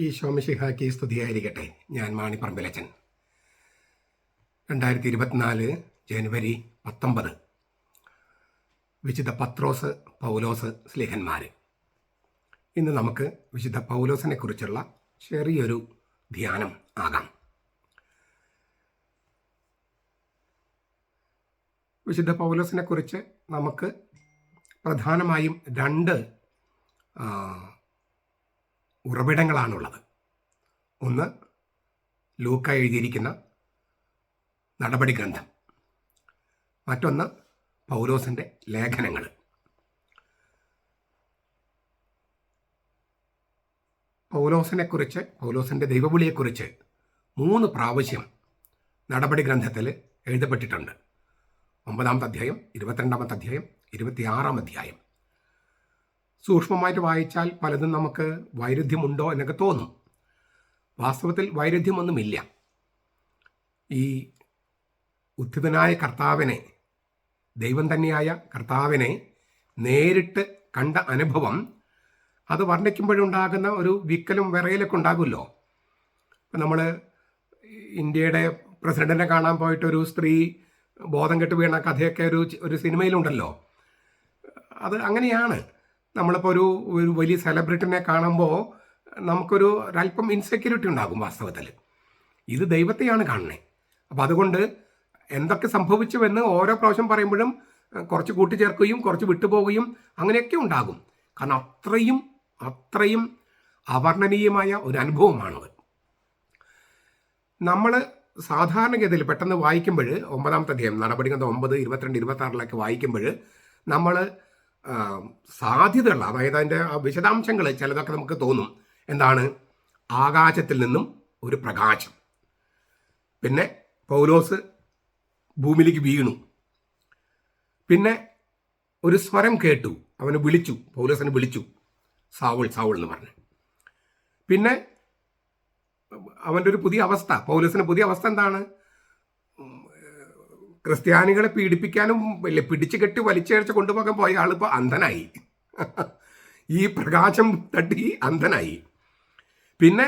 ഈശോ മിശിഹായ്ക്ക് സ്തുതിയായിരിക്കട്ടെ. ഞാൻ മാണിപ്പറമ്പിലച്ചൻ. 2024 ജനുവരി 19 വിശുദ്ധ പത്രോസ് പൗലോസ് സ്ലീഹന്മാർ. ഇന്ന് നമുക്ക് വിശുദ്ധ പൗലോസിനെ കുറിച്ചുള്ള ചെറിയൊരു ധ്യാനം ആകാം. വിശുദ്ധ പൗലോസിനെ കുറിച്ച് നമുക്ക് പ്രധാനമായും രണ്ട് ഉറവിടങ്ങളാണുള്ളത്. ഒന്ന് ലൂക്ക എഴുതിയിരിക്കുന്ന നടപടി ഗ്രന്ഥം, മറ്റൊന്ന് പൗലോസിൻ്റെ ലേഖനങ്ങൾ. പൗലോസിനെക്കുറിച്ച്, പൗലോസിൻ്റെ ദൈവവിളിയെക്കുറിച്ച് 3 പ്രാവശ്യം നടപടി ഗ്രന്ഥത്തിൽ എഴുതപ്പെട്ടിട്ടുണ്ട്. 9-ാമത്തെ അധ്യായം, 22-ാമത്തെ അധ്യായം, 26-ാം അധ്യായം. സൂക്ഷ്മമായിട്ട് വായിച്ചാൽ പലതും നമുക്ക് വൈരുദ്ധ്യമുണ്ടോ എന്നൊക്കെ തോന്നും. വാസ്തവത്തിൽ വൈരുദ്ധ്യമൊന്നുമില്ല. ഈ ഉത്ഥിതനായ കർത്താവിനെ, ദൈവം തന്നെയായ കർത്താവിനെ നേരിട്ട് കണ്ട അനുഭവം, അത് വർണ്ണിക്കുമ്പോഴുണ്ടാകുന്ന ഒരു വിക്കലും വിറയലൊക്കെ ഉണ്ടാകുമല്ലോ. നമ്മൾ ഇന്ത്യയുടെ പ്രസിഡന്റിനെ കാണാൻ പോയിട്ടൊരു സ്ത്രീ ബോധം കെട്ട് വീണ കഥയൊക്കെ ഒരു സിനിമയിലുണ്ടല്ലോ. അത് അങ്ങനെയാണ്. നമ്മളിപ്പോൾ ഒരു വലിയ സെലിബ്രിറ്റിനെ കാണുമ്പോൾ നമുക്കൊരു ഒരല്പം ഇൻസെക്യൂരിറ്റി ഉണ്ടാകും. വാസ്തവത്തിൽ ഇത് ദൈവത്തെയാണ് കാണുന്നത്. അപ്പോൾ അതുകൊണ്ട് എന്തൊക്കെ സംഭവിച്ചുവെന്ന് ഓരോ പ്രാവശ്യം പറയുമ്പോഴും കുറച്ച് കൂട്ടിച്ചേർക്കുകയും കുറച്ച് വിട്ടുപോവുകയും അങ്ങനെയൊക്കെ ഉണ്ടാകും. കാരണം അത്രയും അവർണ്ണനീയമായ ഒരു അനുഭവമാണത്. നമ്മൾ സാധാരണഗതിയിൽ പെട്ടെന്ന് വായിക്കുമ്പോൾ 9-ാമത്തെ അധ്യായം നടപടി ഗ്രന്ഥം 9, 22, 26 വായിക്കുമ്പോൾ നമ്മൾ സാധ്യതയുള്ള, അതായത് അതിൻ്റെ വിശദാംശങ്ങൾ ചിലതൊക്കെ നമുക്ക് തോന്നും. എന്താണ്? ആകാശത്തിൽ നിന്നും ഒരു പ്രകാശം, പിന്നെ പൗലോസ് ഭൂമിയിലേക്ക് വീണു, പിന്നെ ഒരു സ്വരം കേട്ടു, അവനെ വിളിച്ചു, പൗലോസിനെ വിളിച്ചു, സാവുൾ സാവുൾ എന്ന് പറഞ്ഞു. പിന്നെ അവൻ്റെ ഒരു പുതിയ അവസ്ഥ, പൗലോസിൻ്റെ പുതിയ അവസ്ഥ എന്താണ്? ക്രിസ്ത്യാനികളെ പീഡിപ്പിക്കാനും പിടിച്ചു കെട്ടി വലിച്ചേഴ്ച കൊണ്ടുപോകാൻ പോയ ആളിപ്പോൾ അന്ധനായി. ഈ പ്രകാശം തട്ടി അന്ധനായി. പിന്നെ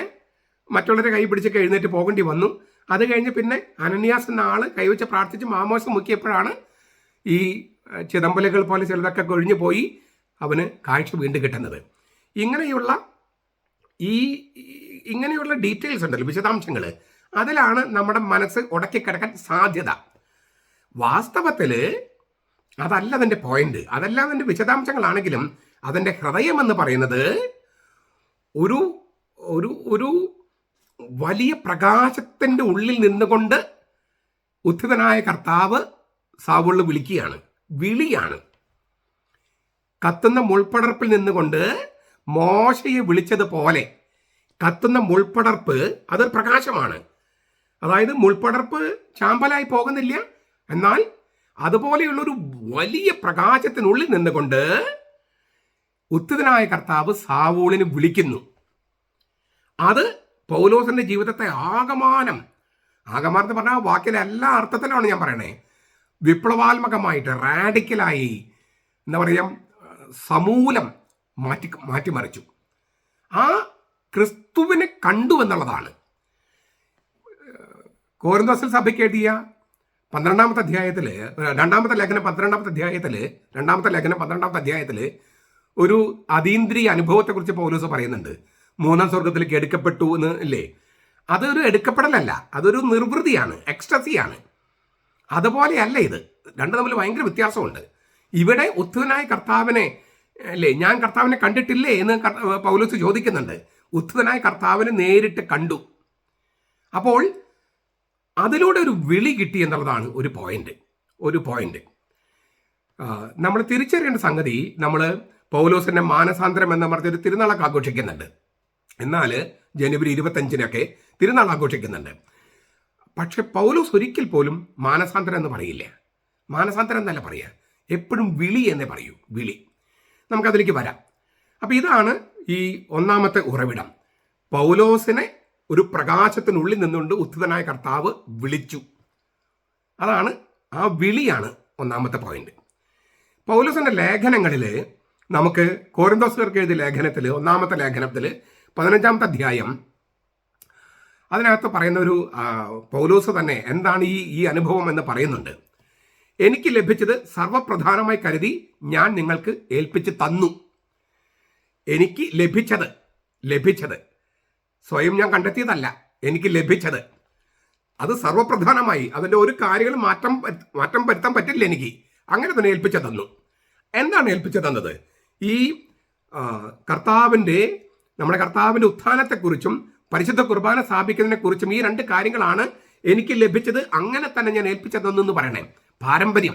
മറ്റുള്ളവരെ കൈ പിടിച്ചൊക്കെ എഴുന്നേറ്റ് പോകേണ്ടി വന്നു. അത് കഴിഞ്ഞ് പിന്നെ അനന്യാസ് എന്ന ആൾ കൈവച്ച് പ്രാർത്ഥിച്ച് മാമോസം മുക്കിയപ്പോഴാണ് ഈ ചിദംബലുകൾ പോലെ ചിലതൊക്കെ കൊഴിഞ്ഞു പോയി അവന് കാഴ്ച വീണ്ടും കിട്ടുന്നത്. ഇങ്ങനെയുള്ള ഡീറ്റെയിൽസ് ഉണ്ടല്ലോ, വിശദാംശങ്ങൾ, അതിലാണ് നമ്മുടെ മനസ്സ് ഉടക്കിക്കിടക്കാൻ സാധ്യത. വാസ്തവത്തിൽ അതല്ല അതിൻ്റെ പോയിന്റ്, അതെല്ലാം അതിൻ്റെ വിശദാംശങ്ങളാണെങ്കിലും അതിൻ്റെ ഹൃദയം എന്ന് പറയുന്നത് ഒരു ഒരു ഒരു വലിയ പ്രകാശത്തിൻ്റെ ഉള്ളിൽ നിന്നുകൊണ്ട് ഉത്ഥിതനായ കർത്താവ് സാവുളിൽ വിളിക്കുകയാണ്, വിളിയാണ്. കത്തുന്ന മുൾപ്പടർപ്പിൽ നിന്നുകൊണ്ട് മോശയെ വിളിച്ചതുപോലെ കത്തുന്ന മുൾപ്പടർപ്പ് അതൊരു പ്രകാശമാണ്. അതായത് മുൾപ്പടർപ്പ് ചാമ്പലായി പോകുന്നില്ല, എന്നാൽ അതുപോലെയുള്ളൊരു വലിയ പ്രകാശത്തിനുള്ളിൽ നിന്നുകൊണ്ട് ഉത്ഥിതനായ കർത്താവ് സാവൂളിനെ വിളിക്കുന്നു. അത് പൗലോസിന്റെ ജീവിതത്തെ ആകമാനം എന്ന് പറഞ്ഞാൽ വാക്കിലെ എല്ലാ അർത്ഥത്തിലാണ് ഞാൻ പറയണേ, വിപ്ലവാത്മകമായിട്ട്, റാഡിക്കലായി, എന്താ പറയുക, സമൂലം മാറ്റിമറിച്ചു. ആ ക്രിസ്തുവിനെ കണ്ടു എന്നുള്ളതാണ്. കോരിന്തോസിൽ സഭയ്ക്ക് എഴുതിയ 12-ാമത്തെ അധ്യായത്തിൽ, 2-ാമത്തെ ലേഖനം 12-ാമത്തെ അധ്യായത്തിൽ ഒരു അതീന്ദ്രിയ അനുഭവത്തെക്കുറിച്ച് പൗലോസ് പറയുന്നുണ്ട്. 3-ാം സ്വർഗത്തിലേക്ക് എടുക്കപ്പെട്ടു എന്ന് ഇല്ലേ? അതൊരു എടുക്കപ്പെടലല്ല, അതൊരു നിർവൃതിയാണ്, എക്സ്റ്റസിയാണ്. അതുപോലെയല്ല ഇത്. രണ്ടും തമ്മിൽ ഭയങ്കര വ്യത്യാസമുണ്ട്. ഇവിടെ ഉത്ഥിതനായ കർത്താവിനെ അല്ലേ, ഞാൻ കർത്താവിനെ കണ്ടിട്ടില്ലേ എന്ന് പൗലോസ് ചോദിക്കുന്നുണ്ട്. ഉത്ഥിതനായ കർത്താവിനെ നേരിട്ട് കണ്ടു. അപ്പോൾ അതിലൂടെ ഒരു വിളി കിട്ടി എന്നുള്ളതാണ് ഒരു പോയിന്റ്. നമ്മൾ തിരിച്ചറിയേണ്ട സംഗതി, നമ്മൾ പൗലോസിന്റെ മാനസാന്തരം എന്ന് പറഞ്ഞൊരു തിരുനാളൊക്കെ ആഘോഷിക്കുന്നുണ്ട്. എന്നാൽ ജനുവരി 25-നൊക്കെ തിരുനാൾ ആഘോഷിക്കുന്നുണ്ട്. പക്ഷെ പൗലോസ് ഒരിക്കൽ പോലും മാനസാന്തരം എന്ന് പറയില്ല. മാനസാന്തരം എന്നല്ല പറയുക, എപ്പോഴും വിളി എന്നേ പറയൂ, വിളി. നമുക്കതിലേക്ക് വരാം. അപ്പം ഇതാണ് ഈ 1-ാമത്തെ ഉറവിടം. പൗലോസിനെ ഒരു പ്രകാശത്തിനുള്ളിൽ നിന്നുകൊണ്ട് ഉത്ഥിതനായ കർത്താവ് വിളിച്ചു. അതാണ്, ആ വിളിയാണ് 1-ാമത്തെ പോയിന്റ്. പൗലോസിന്റെ ലേഖനങ്ങളിൽ നമുക്ക്, കോരിന്തോസുകാർക്ക് എഴുതിയ ലേഖനത്തിൽ, 1-ാമത്തെ ലേഖനത്തിൽ 15-ാമത്തെ അധ്യായം അതിനകത്ത് പറയുന്ന ഒരു പൗലോസ് തന്നെ എന്താണ് ഈ അനുഭവം എന്ന് പറയുന്നുണ്ട്. എനിക്ക് ലഭിച്ചത് സർവപ്രധാനമായി കരുതി ഞാൻ നിങ്ങൾക്ക് ഏൽപ്പിച്ച് തന്നു. എനിക്ക് ലഭിച്ചത് സ്വയം ഞാൻ കണ്ടെത്തിയതല്ല, എനിക്ക് ലഭിച്ചത് അത് സർവപ്രധാനമായി, അതിൻ്റെ ഒരു കാര്യങ്ങളും മാറ്റം വരുത്താൻ പറ്റില്ല എനിക്ക്. അങ്ങനെ തന്നെ ഏൽപ്പിച്ചു തന്നു. എന്താണ് ഏൽപ്പിച്ചു തന്നത്? ഈ നമ്മുടെ കർത്താവിൻ്റെ ഉത്ഥാനത്തെക്കുറിച്ചും പരിശുദ്ധ കുർബാന സ്ഥാപിക്കുന്നതിനെ കുറിച്ചും ഈ 2 കാര്യങ്ങളാണ് എനിക്ക് ലഭിച്ചത്. അങ്ങനെ തന്നെ ഞാൻ ഏൽപ്പിച്ചു തന്നു എന്ന് പറയണേ. പാരമ്പര്യം,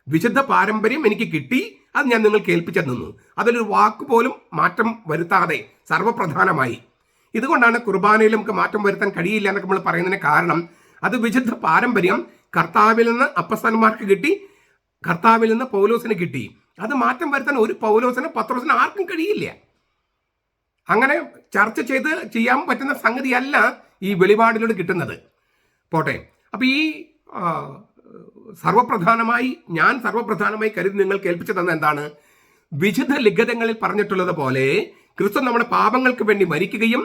വിശുദ്ധ പാരമ്പര്യം എനിക്ക് കിട്ടി, അത് ഞാൻ നിങ്ങൾക്ക് ഏൽപ്പിച്ചു തന്നു. അതിലൊരു വാക്ക് പോലും മാറ്റം വരുത്താതെ സർവപ്രധാനമായി. ഇതുകൊണ്ടാണ് കുർബാനയിൽ നമുക്ക് മാറ്റം വരുത്താൻ കഴിയില്ല എന്നൊക്കെ നമ്മൾ പറയുന്നതിന് കാരണം, അത് വിശുദ്ധ പാരമ്പര്യം കർത്താവിൽ നിന്ന് അപ്പസ്തലന്മാർക്ക് കിട്ടി, കർത്താവിൽ നിന്ന് പൗലോസിന് കിട്ടി. അത് മാറ്റം വരുത്താൻ ഒരു പൗലോസിന് പത്രോസിന് ആർക്കും കഴിയില്ല. അങ്ങനെ ചർച്ച ചെയ്ത് ചെയ്യാൻ പറ്റുന്ന സംഗതിയല്ല ഈ വെളിപാടിലൂടെ കിട്ടുന്നത്. പോട്ടെ, അപ്പൊ ഈ ഞാൻ സർവപ്രധാനമായി കരുതി നിങ്ങൾക്ക് ഏൽപ്പിച്ചു തന്ന എന്താണ്? വിശുദ്ധ ലിഖിതങ്ങളിൽ പറഞ്ഞിട്ടുള്ളത് പോലെ ക്രിസ്തു നമ്മുടെ പാപങ്ങൾക്ക് വേണ്ടി മരിക്കുകയും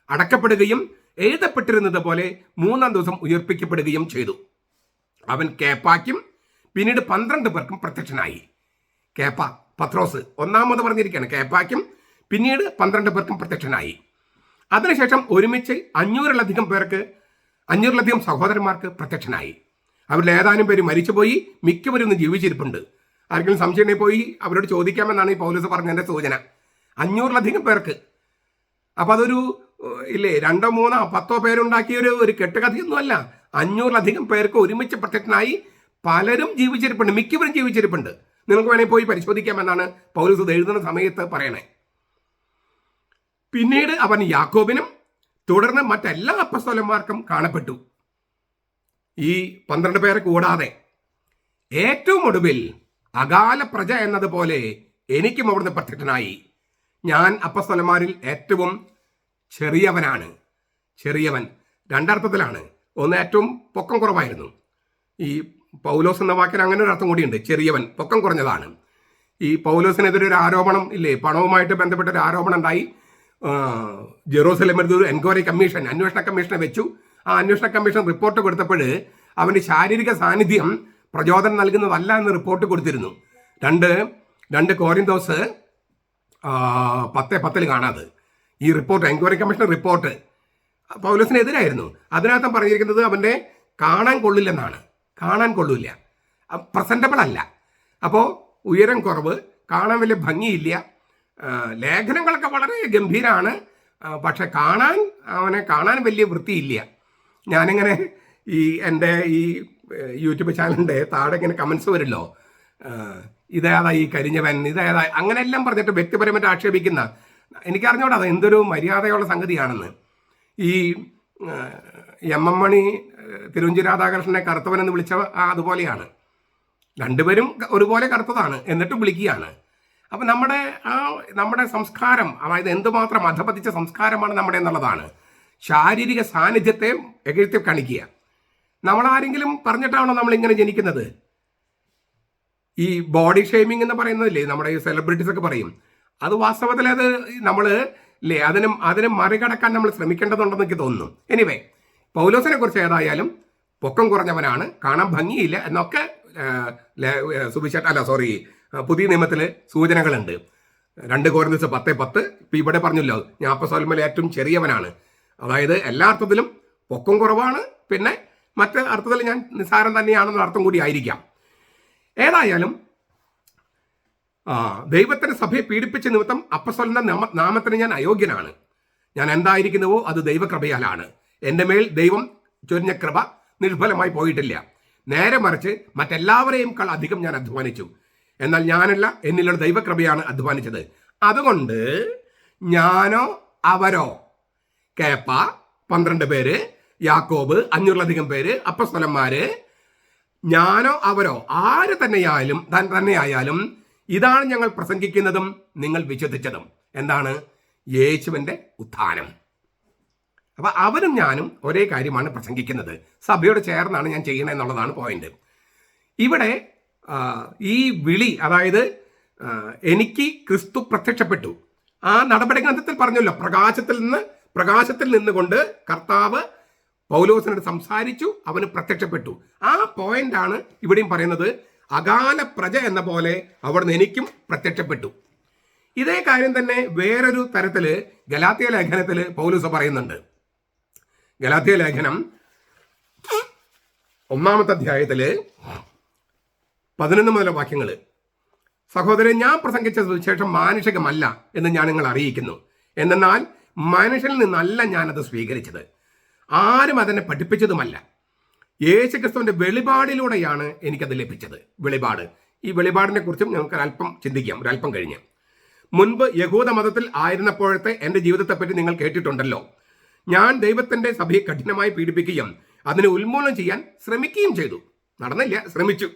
അടക്കപ്പെടുകയും എഴുതപ്പെട്ടിരുന്നത് പോലെ 3-ാം ദിവസം ഉയർപ്പിക്കപ്പെടുകയും ചെയ്തു. അവൻ കേപ്പായ്ക്കും പിന്നീട് 12 പേർക്കും പ്രത്യക്ഷനായി. പത്രോസ് ഒന്നാമത് പറഞ്ഞിരിക്കുകയാണ്, കേപ്പായ്ക്കും പിന്നീട് 12 പേർക്കും പ്രത്യക്ഷനായി. അതിനുശേഷം ഒരുമിച്ച് 500-ലധികം സഹോദരന്മാർക്ക് പ്രത്യക്ഷനായി. അവരിൽ ഏതാനും പേര് മരിച്ചുപോയി, മിക്കവരും ഇന്ന് ജീവിച്ചിരിപ്പുണ്ട്. ആർക്കെങ്കിലും സംശയം പോയി അവരോട് ചോദിക്കാമെന്നാണ് ഈ പൗലോസ് പറഞ്ഞതിന്റെ സൂചന. 500-ലധികം പേർക്ക്. അപ്പൊ അതൊരു 2, 3, 10 പേരുണ്ടാക്കിയ ഒരു കെട്ടുകഥയൊന്നുമല്ല. 500-ലധികം പേർക്ക് ഒരുമിച്ച് പ്രത്യക്ഷനായി. പലരും ജീവിച്ചിരിപ്പുണ്ട്, മിക്കവരും ജീവിച്ചിരിപ്പുണ്ട്. നിങ്ങൾക്ക് വേണമെങ്കിൽ പോയി പരിശോധിക്കാമെന്നാണ് പൗലോസ് എഴുതുന്ന സമയത്ത് പറയണേ. പിന്നീട് അവൻ യാക്കോബിനും തുടർന്ന് മറ്റെല്ലാ അപ്പസ്തോലന്മാർക്കും കാണപ്പെട്ടു. ഈ 12 പേരെ കൂടാതെ ഏറ്റവും ഒടുവിൽ അകാല പ്രജ എന്നതുപോലെ എനിക്കും അവിടുന്ന് പ്രത്യക്ഷനായി. ഞാൻ അപ്പസ്തോലന്മാരിൽ ഏറ്റവും ചെറിയവൻ. 2 അർത്ഥത്തിലാണ്. ഒന്ന്, ഏറ്റവും പൊക്കം കുറവായിരുന്നു. ഈ പൗലോസ് എന്ന വാക്കിന് അങ്ങനെ ഒരു അർത്ഥം കൂടിയുണ്ട്. ചെറിയവൻ, പൊക്കം കുറഞ്ഞതാണ്. ഈ പൗലോസിനെതിരെ ഒരു ആരോപണം പണവുമായിട്ട് ബന്ധപ്പെട്ട ഒരു ആരോപണം ഉണ്ടായി. ജെറൂസലേമിൽ ഒരു അന്വേഷണ കമ്മീഷനെ വെച്ചു. ആ അന്വേഷണ കമ്മീഷൻ റിപ്പോർട്ട് കൊടുത്തപ്പോൾ അവന് ശാരീരിക സാന്നിധ്യം പ്രചോദനം നൽകുന്നതല്ല എന്ന് റിപ്പോർട്ട് കൊടുത്തിരുന്നു. 2 കോരിന്തോസ് 10:10 കാണാതെ ഈ റിപ്പോർട്ട്, എൻക്വയറി കമ്മീഷൻ റിപ്പോർട്ട് പൗലോസിനെതിരായിരുന്നു. അതിനകത്ത് പറഞ്ഞിരിക്കുന്നത് അവൻ്റെ കാണാൻ കൊള്ളില്ല, പ്രസന്റബിൾ അല്ല. അപ്പോൾ ഉയരം കുറവ്, കാണാൻ വലിയ ഭംഗിയില്ല, ലേഖനങ്ങളൊക്കെ വളരെ ഗംഭീരമാണ്, പക്ഷെ അവനെ കാണാൻ വലിയ വൃത്തിയില്ല. ഞാനിങ്ങനെ എൻ്റെ ഈ യൂട്യൂബ് ചാനലിൻ്റെ താഴെ ഇങ്ങനെ കമൻസ് വരുമല്ലോ, ഇതേതാ ഈ കരിഞ്ഞവൻ, ഇതേതാ അങ്ങനെയെല്ലാം പറഞ്ഞിട്ട് വ്യക്തിപരമായിട്ട് ആക്ഷേപിക്കുന്ന, എനിക്കറിഞ്ഞോടാ അത് എന്തൊരു മര്യാദയുള്ള സംഗതിയാണെന്ന്. ഈ MM മണി തിരുവഞ്ചി രാധാകൃഷ്ണനെ കറുത്തവനെന്ന് വിളിച്ച അതുപോലെയാണ്. 2 പേരും ഒരുപോലെ കറുത്തതാണ്, എന്നിട്ടും വിളിക്കുകയാണ്. അപ്പം നമ്മുടെ സംസ്കാരം, അതായത് എന്തുമാത്രം അധപതിച്ച സംസ്കാരമാണ് നമ്മുടെ എന്നുള്ളതാണ്. ശാരീരിക സാന്നിധ്യത്തെ എഴുത്തി കാണിക്കുക. നമ്മളാരെങ്കിലും പറഞ്ഞിട്ടാണോ നമ്മളിങ്ങനെ ജനിക്കുന്നത്? ഈ ബോഡി ഷെയ്മിങ് എന്ന് പറയുന്നതില്ലേ, നമ്മുടെ ഈ സെലിബ്രിറ്റീസ് ഒക്കെ പറയും, അത് വാസ്തവത്തിൽ അത് നമ്മൾ അതിനും മറികടക്കാൻ നമ്മൾ ശ്രമിക്കേണ്ടതുണ്ടെന്ന് എനിക്ക് തോന്നുന്നു. എനിവേ, പൗലോസിനെ കുറിച്ച് ഏതായാലും പൊക്കം കുറഞ്ഞവനാണ്, കാണാൻ ഭംഗിയില്ല എന്നൊക്കെ പുതിയ നിയമത്തിൽ സൂചനകളുണ്ട്. 2 കോരിന്തോസ് 10:10 ഇപ്പം ഇവിടെ പറഞ്ഞല്ലോ, ഞാൻ അപ്പസ്തോലന്മാരിൽ ഏറ്റവും ചെറിയവനാണ്. അതായത് എല്ലാ അർത്ഥത്തിലും പൊക്കം കുറവാണ്, പിന്നെ മറ്റ് അർത്ഥത്തിൽ ഞാൻ നിസ്സാരം തന്നെയാണെന്ന അർത്ഥം കൂടി ആയിരിക്കാം. ഏതായാലും ദൈവത്തിന്റെ സഭയെ പീഡിപ്പിച്ച നിമിത്തം അപ്പസ്തോലന്റെ നാമത്തിന് ഞാൻ അയോഗ്യനാണ്. ഞാൻ എന്തായിരിക്കുന്നുവോ അത് ദൈവകൃപയാലാണ്. എൻ്റെ മേൽ ദൈവം ചൊരിഞ്ഞ കൃപ നിർഫലമായി പോയിട്ടില്ല. നേരെ മറിച്ച് മറ്റെല്ലാവരെയും അധികം ഞാൻ അധ്വാനിച്ചു. എന്നാൽ ഞാനല്ല, എന്നിലുള്ള ദൈവകൃപയാണ് അധ്വാനിച്ചത്. അതുകൊണ്ട് ഞാനോ അവരോ, കേപ്പ 12 പേര്, യാക്കോബ് 500-ലധികം പേര്, അപ്പസ്തോലന്മാര്, ഞാനോ അവരോ ആര് തന്നെയായാലും ഇതാണ് ഞങ്ങൾ പ്രസംഗിക്കുന്നതും നിങ്ങൾ വിശ്വസിച്ചതും. എന്താണ്? യേശുവിൻ്റെ ഉത്ഥാനം. അപ്പൊ അവരും ഞാനും ഒരേ കാര്യമാണ് പ്രസംഗിക്കുന്നത്. സഭയോട് ചേർന്നാണ് ഞാൻ ചെയ്യണത് എന്നുള്ളതാണ് പോയിന്റ്. ഇവിടെ ഈ വിളി, അതായത് എനിക്ക് ക്രിസ്തു പ്രത്യക്ഷപ്പെട്ടു, ആ നടപടി ഗ്രന്ഥത്തിൽ പറഞ്ഞല്ലോ, പ്രകാശത്തിൽ നിന്നുകൊണ്ട് കർത്താവ് പൗലോസിനോട് സംസാരിച്ചു, അവന് പ്രത്യക്ഷപ്പെട്ടു. ആ പോയിന്റാണ് ഇവിടെയും പറയുന്നത്. അകാല പ്രജ എന്ന പോലെ അവിടുന്ന് എനിക്കും പ്രത്യക്ഷപ്പെട്ടു. ഇതേ കാര്യം തന്നെ വേറൊരു തരത്തില് ഗലാത്യ ലേഖനത്തില് പൗലോസ് പറയുന്നുണ്ട്. ഗലാത്യ ലേഖനം 1-ാമത്തെ അധ്യായത്തില് 11 മുതൽ വാക്യങ്ങള്. സഹോദരൻ, ഞാൻ പ്രസംഗിച്ച സുവിശേഷം മാനുഷികമല്ല എന്ന് ഞാൻ നിങ്ങൾ അറിയിക്കുന്നു. എന്നാൽ മനുഷ്യനിൽ നിന്നല്ല ഞാനത് സ്വീകരിച്ചത്, ആരും അതെന്നെ പഠിപ്പിച്ചതുമല്ല. യേശുക്രിസ്തുവിന്റെ വെളിപാടിലൂടെയാണ് എനിക്കത് ലഭിച്ചത്. വെളിപാട്, ഈ വെളിപാടിനെ കുറിച്ചും നമുക്ക് ഒരല്പം ചിന്തിക്കാം ഒരല്പം കഴിഞ്ഞ്. മുൻപ് യഹൂദ മതത്തിൽ ആയിരുന്നപ്പോഴത്തെ എൻ്റെ ജീവിതത്തെപ്പറ്റി നിങ്ങൾ കേട്ടിട്ടുണ്ടല്ലോ. ഞാൻ ദൈവത്തിന്റെ സഭയെ കഠിനമായി പീഡിപ്പിക്കുകയും അതിനെ ഉന്മൂലനം ചെയ്യാൻ ശ്രമിക്കുകയും ചെയ്തു. നടന്നില്ല, ശ്രമിച്ചു.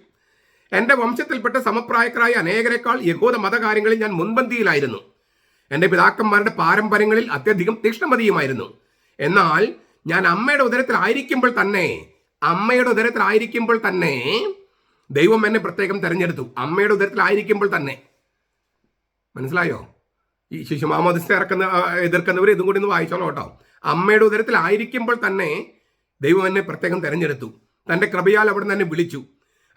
എൻ്റെ വംശത്തിൽപ്പെട്ട സമപ്രായക്കാരായ അനേകരെക്കാൾ യഹൂദ മതകാര്യങ്ങളിൽ ഞാൻ മുൻപന്തിയിലായിരുന്നു. എൻ്റെ പിതാക്കന്മാരുടെ പാരമ്പര്യങ്ങളിൽ അത്യധികം തീക്ഷ്ണമതിയുമായിരുന്നു. എന്നാൽ ഞാൻ അമ്മയുടെ ഉദരത്തിലായിരിക്കുമ്പോൾ തന്നെ ദൈവം എന്നെ പ്രത്യേകം തെരഞ്ഞെടുത്തു. അമ്മയുടെ ഉദരത്തിലായിരിക്കുമ്പോൾ തന്നെ. മനസ്സിലായോ? ഈ ശിശുമാമോദിസ എതിർക്കുന്നവർ ഇതും കൂടി ഒന്ന് വായിച്ചോളൂ കേട്ടോ. അമ്മയുടെ ഉദരത്തിലായിരിക്കുമ്പോൾ തന്നെ ദൈവം എന്നെ പ്രത്യേകം തെരഞ്ഞെടുത്തു. തന്റെ കൃപയാൽ അവിടെ തന്നെ വിളിച്ചു.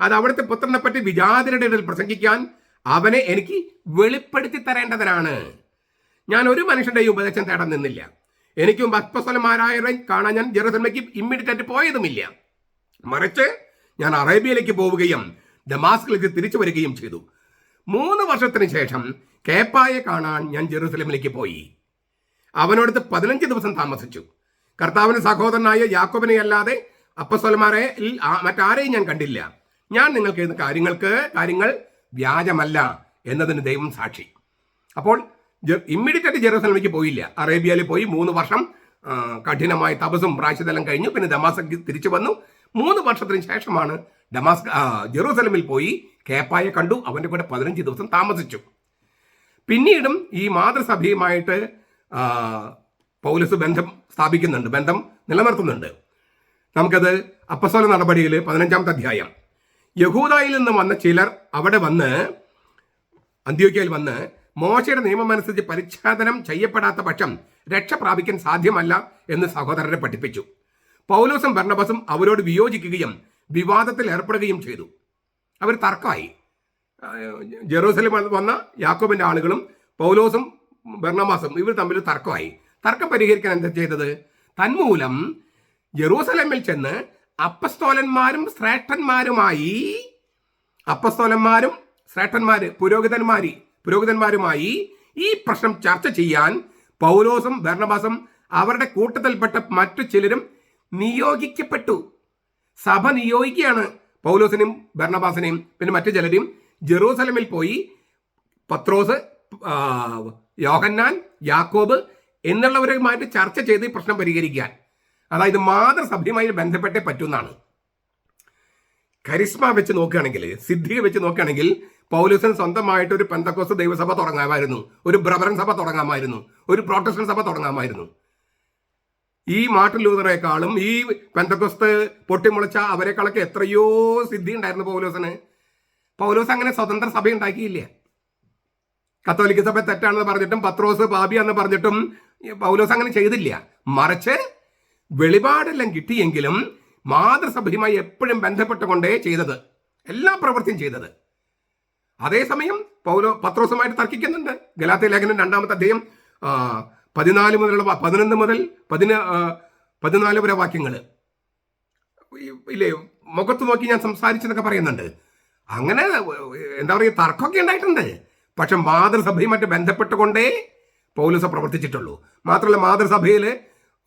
അത് അവിടുത്തെ പുത്രനെ പറ്റി വിജാതിരുടെ ഇടയിൽ പ്രസംഗിക്കാൻ അവനെ എനിക്ക് വെളിപ്പെടുത്തി തരേണ്ടതിനാണ്. ഞാൻ ഒരു മനുഷ്യന്റെയും ഉപദേശം തേടാൻ നിന്നില്ല. എനിക്കും അപ്പസ്തലന്മാരായവരെ കാണാൻ ഞാൻ ജെറുസലേമിലേക്ക് ഇമ്മീഡിയറ്റ് പോയതുമില്ല. മറിച്ച് ഞാൻ അറേബ്യയിലേക്ക് പോവുകയും ദമാസ്കിലേക്ക് തിരിച്ചു വരികയും ചെയ്തു. 3 വർഷത്തിന് ശേഷം കേപ്പായെ കാണാൻ ഞാൻ ജെറുസലേമിലേക്ക് പോയി. അവനോടത്ത് 15 ദിവസം താമസിച്ചു. കർത്താവിന്റെ സഹോദരനായ യാക്കോബിനെ അല്ലാതെ അപ്പസ്തലന്മാരെ മറ്റാരെയും ഞാൻ കണ്ടില്ല. ഞാൻ നിങ്ങൾക്ക് എഴുതുന്ന കാര്യങ്ങൾ വ്യാജമല്ല എന്നതിന് ദൈവം സാക്ഷി. അപ്പോൾ ഇമ്മീഡിയറ്റ് ജെറുസലേമിലേക്ക് പോയില്ല. അറേബ്യയിൽ പോയി 3 വർഷം കഠിനമായ തപസ്സും പ്രായശ്ചിത്തെല്ലാം കഴിഞ്ഞു. പിന്നെ ദമാസ്ക് തിരിച്ചു വന്നു. 3 വർഷത്തിന് ശേഷമാണ് ജെറുസലേമിൽ പോയി കേപ്പായെ കണ്ടു. അവന്റെ കൂടെ 15 ദിവസം താമസിച്ചു. പിന്നീടും ഈ മാതൃസഭയുമായിട്ട് പൗലോസ് ബന്ധം സ്ഥാപിക്കുന്നുണ്ട്, ബന്ധം നിലനിർത്തുന്നുണ്ട്. നമുക്കത് അപ്പസ്തോല നടപടിയിൽ 15-ാമത്തെ അധ്യായം. യഹൂദായിൽ നിന്ന് വന്ന ചിലർ അവിടെ വന്ന് അന്ത്യോക്യയിൽ വന്ന് മോശയുടെ നിയമമനുസരിച്ച് പരിച്ഛേദനം ചെയ്യപ്പെടാത്ത പക്ഷം രക്ഷ പ്രാപിക്കാൻ സാധ്യമല്ല എന്ന് സഹോദരരെ പഠിപ്പിച്ചു. പൗലോസും ബർന്നബാസും അവരോട് വിയോജിക്കുകയും വിവാദത്തിൽ ഏർപ്പെടുകയും ചെയ്തു. അവർ തർക്കമായി. ജെറൂസലേം വന്ന യാക്കോബിന്റെ ആളുകളും പൗലോസും ബർന്നബാസും ഇവർ തമ്മിൽ തർക്കമായി. തർക്കം പരിഹരിക്കാൻ എന്താ ചെയ്തത്? തന്മൂലം ജെറൂസലേമിൽ ചെന്ന് അപ്പസ്തോലന്മാരും പുരോഹിതന്മാരുമായി ഈ പ്രശ്നം ചർച്ച ചെയ്യാൻ പൗലോസും ബർന്നബാസും അവരുടെ കൂട്ടത്തിൽപ്പെട്ട മറ്റു ചിലരും നിയോഗിക്കപ്പെട്ടു. സഭ നിയോഗിക്കുകയാണ് പൗലോസിനെയും ബർന്നബാസിനെയും പിന്നെ മറ്റു ചിലരെയും. ജെറൂസലേമിൽ പോയി പത്രോസ്, യോഹന്നാൻ, യാക്കോബ് എന്നുള്ളവരുമായിട്ട് ചർച്ച ചെയ്ത് ഈ പ്രശ്നം പരിഹരിക്കാൻ. അതായത് മാതൃസഭയുമായി ബന്ധപ്പെട്ടേ പറ്റുന്നതാണ്. കരിസ്മ വെച്ച് നോക്കുകയാണെങ്കിൽ, സിദ്ധിയെ വെച്ച് നോക്കുകയാണെങ്കിൽ പൗലോസിന് സ്വന്തമായിട്ട് ഒരു പെന്തക്കോസ്ത് ദൈവസഭ തുടങ്ങാമായിരുന്നു, ഒരു ബ്രദറൻ സഭ തുടങ്ങാമായിരുന്നു, ഒരു പ്രൊട്ടസ്റ്റന്റ് സഭ തുടങ്ങാമായിരുന്നു. ഈ മാർട്ടിൻ ലൂതറേക്കാളും ഈ പെന്തക്കോസ്ത് പൊട്ടിമുളച്ച അവരെക്കാളൊക്കെ എത്രയോ സിദ്ധി ഉണ്ടായിരുന്നു പൗലോസിന്. പൗലോസ് അങ്ങനെ സ്വതന്ത്ര സഭ ഉണ്ടാക്കിയില്ല. കത്തോലിക്ക സഭ തെറ്റാണെന്ന് പറഞ്ഞിട്ടും പത്രോസ് പാപിയാന്ന് പറഞ്ഞിട്ടും പൗലോസ് അങ്ങനെ ചെയ്തില്ല. മറിച്ച് വെളിപാടെല്ലാം കിട്ടിയെങ്കിലും മാതൃസഭയുമായി എപ്പോഴും ബന്ധപ്പെട്ടുകൊണ്ടേ ചെയ്തത്, എല്ലാ പ്രവൃത്തിയും ചെയ്തത്. അതേസമയം പത്രോസുമായിട്ട് തർക്കിക്കുന്നുണ്ട്. ഗലാത്യ ലേഖനം 2-ാമത്തെ അധ്യായം 11 മുതൽ 14 വരെ വാക്യങ്ങൾ ഇല്ലേ, മുഖത്ത് നോക്കി ഞാൻ സംസാരിച്ചെന്നൊക്കെ പറയുന്നുണ്ട്. അങ്ങനെ എന്താ പറയുക, തർക്കമൊക്കെ ഉണ്ടായിട്ടുണ്ട്. പക്ഷെ മാതൃസഭയുമായിട്ട് ബന്ധപ്പെട്ടുകൊണ്ടേ പൗലോസ് പ്രവർത്തിച്ചിട്ടുള്ളൂ. മാത്രമല്ല മാതൃസഭയിൽ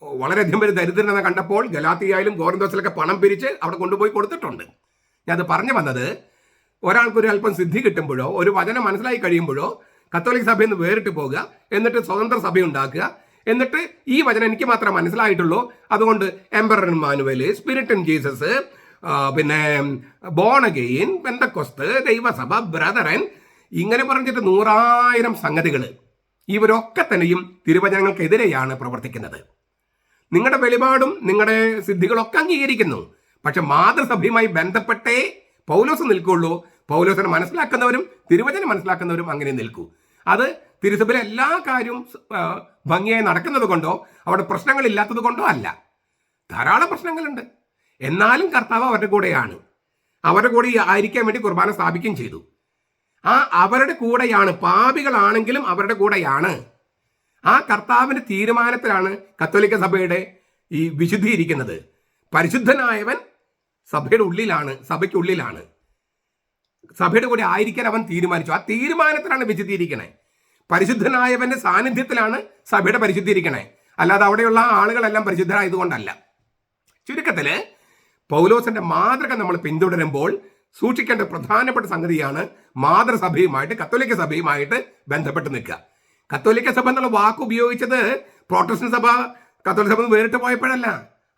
വളരെയധികം പേര് ദരിദ്രനെന്ന് കണ്ടപ്പോൾ ഗലാത്തിയായാലും കോരിന്തോസിലൊക്കെ പണം പിരിച്ച് അവിടെ കൊണ്ടുപോയി കൊടുത്തിട്ടുണ്ട്. ഞാൻ അത് പറഞ്ഞു വന്നത്, ഒരാൾക്കൊരു അല്പം സിദ്ധി കിട്ടുമ്പോഴോ ഒരു വചനം മനസ്സിലായി കഴിയുമ്പോഴോ കത്തോലിക് സഭയിൽ നിന്ന് വേറിട്ട് പോകുക, എന്നിട്ട് സ്വതന്ത്ര സഭ ഉണ്ടാക്കുക, എന്നിട്ട് ഈ വചനം എനിക്ക് മാത്രമേ മനസ്സിലായിട്ടുള്ളൂ, അതുകൊണ്ട് emperor Emmanuel, spirit in Jesus, പിന്നെ ബോൺ അഗെയിൻ, പെന്തക്കോസ്ത്, ദൈവസഭ, ബ്രദറൻ, ഇങ്ങനെ പറഞ്ഞിട്ട് 100,000 സംഗതികൾ. ഇവരൊക്കെ തന്നെയും തിരുവചനങ്ങൾക്കെതിരെയാണ് പ്രവർത്തിക്കുന്നത്. നിങ്ങളുടെ വെളിപാടും നിങ്ങളുടെ സിദ്ധികളൊക്കെ അംഗീകരിക്കുന്നു. പക്ഷെ മാതൃസഭയുമായി ബന്ധപ്പെട്ടേ പൗലോസ് നിൽക്കുള്ളൂ. പൗലോസിനെ മനസ്സിലാക്കുന്നവരും തിരുവചനം മനസ്സിലാക്കുന്നവരും അങ്ങനെ നിൽക്കൂ. അത് തിരുസഭയിലെ എല്ലാ കാര്യവും ഭംഗിയായി നടക്കുന്നത് കൊണ്ടോ അവിടെ പ്രശ്നങ്ങളില്ലാത്തത് കൊണ്ടോ അല്ല. ധാരാളം പ്രശ്നങ്ങളുണ്ട്. എന്നാലും കർത്താവ് അവരുടെ കൂടെയാണ്. അവരുടെ കൂടെ ആയിരിക്കാൻ വേണ്ടി കുർബാന സ്ഥാപിക്കുകയും ചെയ്തു. അവരുടെ കൂടെയാണ്, പാപികളാണെങ്കിലും അവരുടെ കൂടെയാണ്. ആ കർത്താവിന്റെ തീരുമാനത്തിലാണ് കത്തോലിക്ക സഭയുടെ ഈ വിശുദ്ധി ഇരിക്കുന്നത്. പരിശുദ്ധനായവൻ സഭയുടെ ഉള്ളിലാണ്, സഭയ്ക്കുള്ളിലാണ്. സഭയുടെ കൂടെ ആയിരിക്കാൻ അവൻ തീരുമാനിച്ചു. ആ തീരുമാനത്തിലാണ് വിശുദ്ധി ഇരിക്കണേ. പരിശുദ്ധനായവന്റെ സാന്നിധ്യത്തിലാണ് സഭയുടെ പരിശുദ്ധി ഇരിക്കണേ. അല്ലാതെ അവിടെയുള്ള ആളുകളെല്ലാം പരിശുദ്ധരായതുകൊണ്ടല്ല. ചുരുക്കത്തില് പൗലോസിന്റെ മാതൃക നമ്മൾ പിന്തുടരുമ്പോൾ സൂക്ഷിക്കേണ്ട പ്രധാനപ്പെട്ട സംഗതിയാണ് മാതൃസഭയുമായിട്ട്, കത്തോലിക്ക സഭയുമായിട്ട് ബന്ധപ്പെട്ട് നിൽക്കുക. കത്തോലിക്ക സഭ എന്നുള്ള വാക്ക് ഉപയോഗിച്ചത് പ്രോട്ടസ്റ്റന്റ് സഭ കത്തോലിക്ക സഭ വേറിട്ട് പോയപ്പോഴല്ല,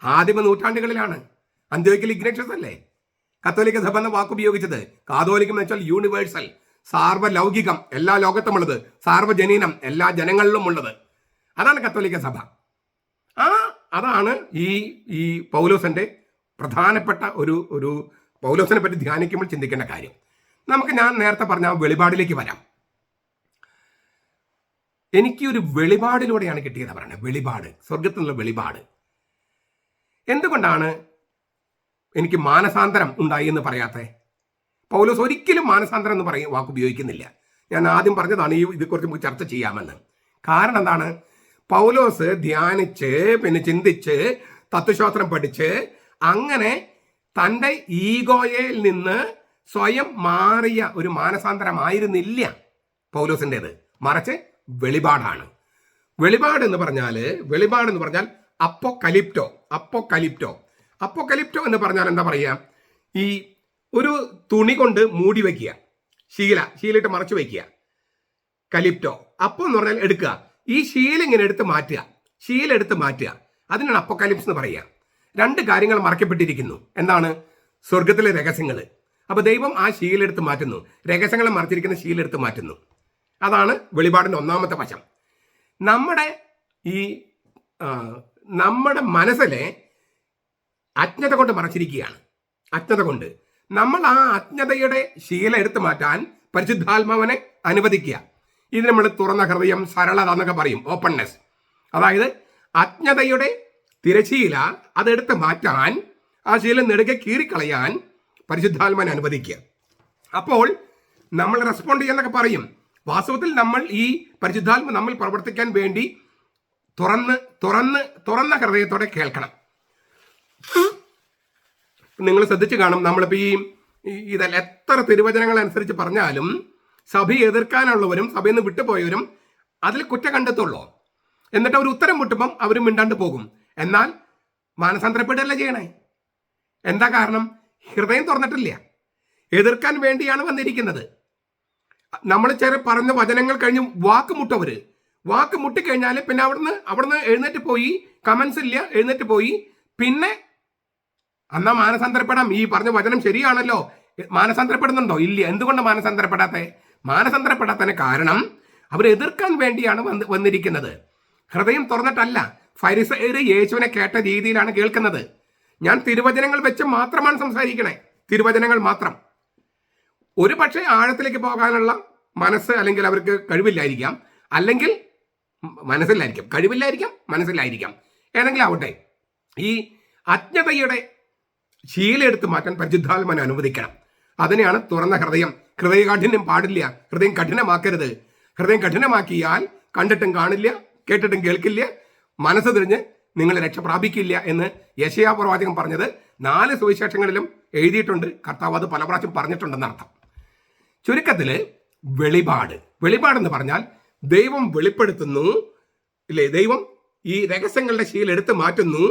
ആദിമ നൂറ്റാണ്ടുകളിലാണ്. അന്ത്യോക്യയിൽ ഇഗ്നേഷ്യസ് അല്ലേ കത്തോലിക്ക സഭ എന്ന വാക്ക് ഉപയോഗിച്ചത്. കാതോലിക്കം എന്ന് വെച്ചാൽ യൂണിവേഴ്സൽ, സാർവലൗകികം, എല്ലാ ലോകത്തുമുള്ളത്, സാർവജനീനം, എല്ലാ ജനങ്ങളിലും ഉള്ളത്. അതാണ് കത്തോലിക്ക സഭ. അതാണ് ഈ പൗലോസിന്റെ പ്രധാനപ്പെട്ട ഒരു പൗലോസിനെ പറ്റി ധ്യാനിക്കുമ്പോൾ ചിന്തിക്കേണ്ട കാര്യം. ഞാൻ നേരത്തെ പറഞ്ഞ വെളിപാടിലേക്ക് വരാം. എനിക്ക് ഒരു വെളിപാടിലൂടെയാണ് കിട്ടിയത് പറയുന്നത്. വെളിപാട്, സ്വർഗത്തിൽ നിന്നുള്ള വെളിപാട്. എന്തുകൊണ്ടാണ് എനിക്ക് മാനസാന്തരം ഉണ്ടായി എന്ന് പറയാത്തേ? പൗലോസ് ഒരിക്കലും മാനസാന്തരം എന്ന് വാക്ക് ഉപയോഗിക്കുന്നില്ല. ഞാൻ ആദ്യം പറഞ്ഞതാണ് ഇതേക്കുറിച്ച് നമുക്ക് ചർച്ച ചെയ്യാമെന്ന്. കാരണം എന്താണ്? പൗലോസ് ധ്യാനിച്ച്, പിന്നെ ചിന്തിച്ച്, തത്വശാസ്ത്രം പഠിച്ച്, അങ്ങനെ തൻ്റെ ഈഗോയിൽ നിന്ന് സ്വയം മാറിയ ഒരു മാനസാന്തരമായിരുന്നില്ല പൗലോസിൻ്റെത്. മറിച്ച് വെളിപാടാണ്. വെളിപാട് എന്ന് പറഞ്ഞാൽ അപ്പോകലിപ്റ്റോ എന്ന് പറഞ്ഞാൽ എന്താ പറയുക? ഈ ഒരു തുണി കൊണ്ട് മൂടി വയ്ക്കുക, ശീലയിട്ട് മറച്ചു വയ്ക്കുക. കലിപ്റ്റോ. എന്ന് പറഞ്ഞാൽ എടുക്കുക. ഈ ശീല ഇങ്ങനെ എടുത്ത് മാറ്റുക. അതിനാണ് അപ്പോകലിപ്സ് എന്ന് പറയുക. രണ്ട് കാര്യങ്ങൾ മറക്കപ്പെട്ടിരിക്കുന്നു. എന്താണ്? സ്വർഗത്തിലെ രഹസ്യങ്ങൾ. അപ്പൊ ദൈവം ആ ശീലെടുത്ത് മാറ്റുന്നു, രഹസ്യങ്ങളെ മറച്ചിരിക്കുന്ന ശീലെടുത്ത് മാറ്റുന്നു. അതാണ് വെളിപാടിന്റെ ഒന്നാമത്തെ വശം. നമ്മുടെ മനസ്സിലെ അജ്ഞത കൊണ്ട് മറച്ചിരിക്കുകയാണ്. അജ്ഞത കൊണ്ട് നമ്മൾ ആ അജ്ഞതയുടെ ശീല എടുത്തു മാറ്റാൻ പരിശുദ്ധാത്മാവിനെ അനുവദിക്കുക. ഇത് നമ്മൾ തുറന്ന ഹൃദയം, സരളത എന്നൊക്കെ പറയും, ഓപ്പൺനെസ്. അതായത് അജ്ഞതയുടെ തിരശീല അതെടുത്ത് മാറ്റാൻ, ആ ശീല നെടുകെ കീറിക്കളയാൻ പരിശുദ്ധാത്മാവിനെ അനുവദിക്കുക. അപ്പോൾ നമ്മൾ റെസ്പോണ്ട് ചെയ്യാന്നൊക്കെ പറയും. വാസ്തവത്തിൽ നമ്മൾ ഈ പരിശുദ്ധാത്മ നമ്മൾ പ്രവർത്തിക്കാൻ വേണ്ടി തുറന്ന ഹൃദയത്തോടെ കേൾക്കണം. നിങ്ങൾ ശ്രദ്ധിച്ചു കാണും, നമ്മളിപ്പോൾ ഇതല്ല എത്ര തിരുവചനങ്ങൾ അനുസരിച്ച് പറഞ്ഞാലും സഭയെ എതിർക്കാനുള്ളവരും സഭയിൽ നിന്ന് വിട്ടുപോയവരും അതിൽ കുറ്റം കണ്ടെത്തുള്ളൂ. എന്നിട്ട് അവർ ഉത്തരം മുട്ടുമ്പം അവർ മിണ്ടാണ്ട് പോകും. എന്നാൽ മാനസാന്തരപ്പെടുകയല്ല ചെയ്യണേ. എന്താ കാരണം? ഹൃദയം തുറന്നിട്ടില്ല. എതിർക്കാൻ വേണ്ടിയാണ് വന്നിരിക്കുന്നത്. നമ്മൾ പറഞ്ഞ വചനങ്ങൾ കഴിഞ്ഞ് വാക്ക് മുട്ടിക്കഴിഞ്ഞാൽ പിന്നെ അവിടുന്ന് എഴുന്നേറ്റ് പോയി, കമന്റ്സ് ഇല്ല, എഴുന്നേറ്റ് പോയി. പിന്നെ എന്നാ മാനസാന്തരപ്പെടാം, ഈ പറഞ്ഞ വചനം ശരിയാണല്ലോ, മാനസാന്തരപ്പെടുന്നുണ്ടോ? ഇല്ല. എന്തുകൊണ്ട് മാനസാന്തരപ്പെടാത്തതിന് കാരണം അവർ എതിർക്കാൻ വേണ്ടിയാണ് വന്നിരിക്കുന്നത്. ഹൃദയം തുറന്നിട്ടല്ല. ഫരിസയർ യേശുവിനെ കേട്ട രീതിയിലാണ് കേൾക്കുന്നത്. ഞാൻ തിരുവചനങ്ങൾ വെച്ച് മാത്രമാണ് സംസാരിക്കണേ, തിരുവചനങ്ങൾ മാത്രം. ഒരു പക്ഷേ ആഴത്തിലേക്ക് പോകാനുള്ള മനസ്സ് അല്ലെങ്കിൽ അവർക്ക് കഴിവില്ലായിരിക്കാം, അല്ലെങ്കിൽ മനസ്സില്ലായിരിക്കാം, ഏതെങ്കിലും ആവട്ടെ. ഈ അജ്ഞതയുടെ ശീല എടുത്ത് മാറ്റാൻ പരിശുദ്ധാത്മാവിനെ അനുവദിക്കണം. അതിനെയാണ് തുറന്ന ഹൃദയം. ഹൃദയകാഠിന്യം പാടില്ല. ഹൃദയം കഠിനമാക്കരുത്. ഹൃദയം കഠിനമാക്കിയാൽ കണ്ടിട്ടും കാണില്ല, കേട്ടിട്ടും കേൾക്കില്ല, മനസ്സ് തിരിഞ്ഞ് നിങ്ങൾ രക്ഷ പ്രാപിക്കില്ല എന്ന് യെശയ്യാ പ്രവാചകൻ പറഞ്ഞത് 4 സുവിശേഷങ്ങളിലും എഴുതിയിട്ടുണ്ട്. കർത്താവ് അത് പല പ്രാവശ്യം പറഞ്ഞിട്ടുണ്ടെന്നർത്ഥം. ചുരുക്കത്തില് വെളിപാടെന്ന് പറഞ്ഞാൽ ദൈവം വെളിപ്പെടുത്തുന്നു, ഇല്ലേ? ദൈവം ഈ രഹസ്യങ്ങളുടെ ശീല എടുത്തു മാറ്റുന്നു.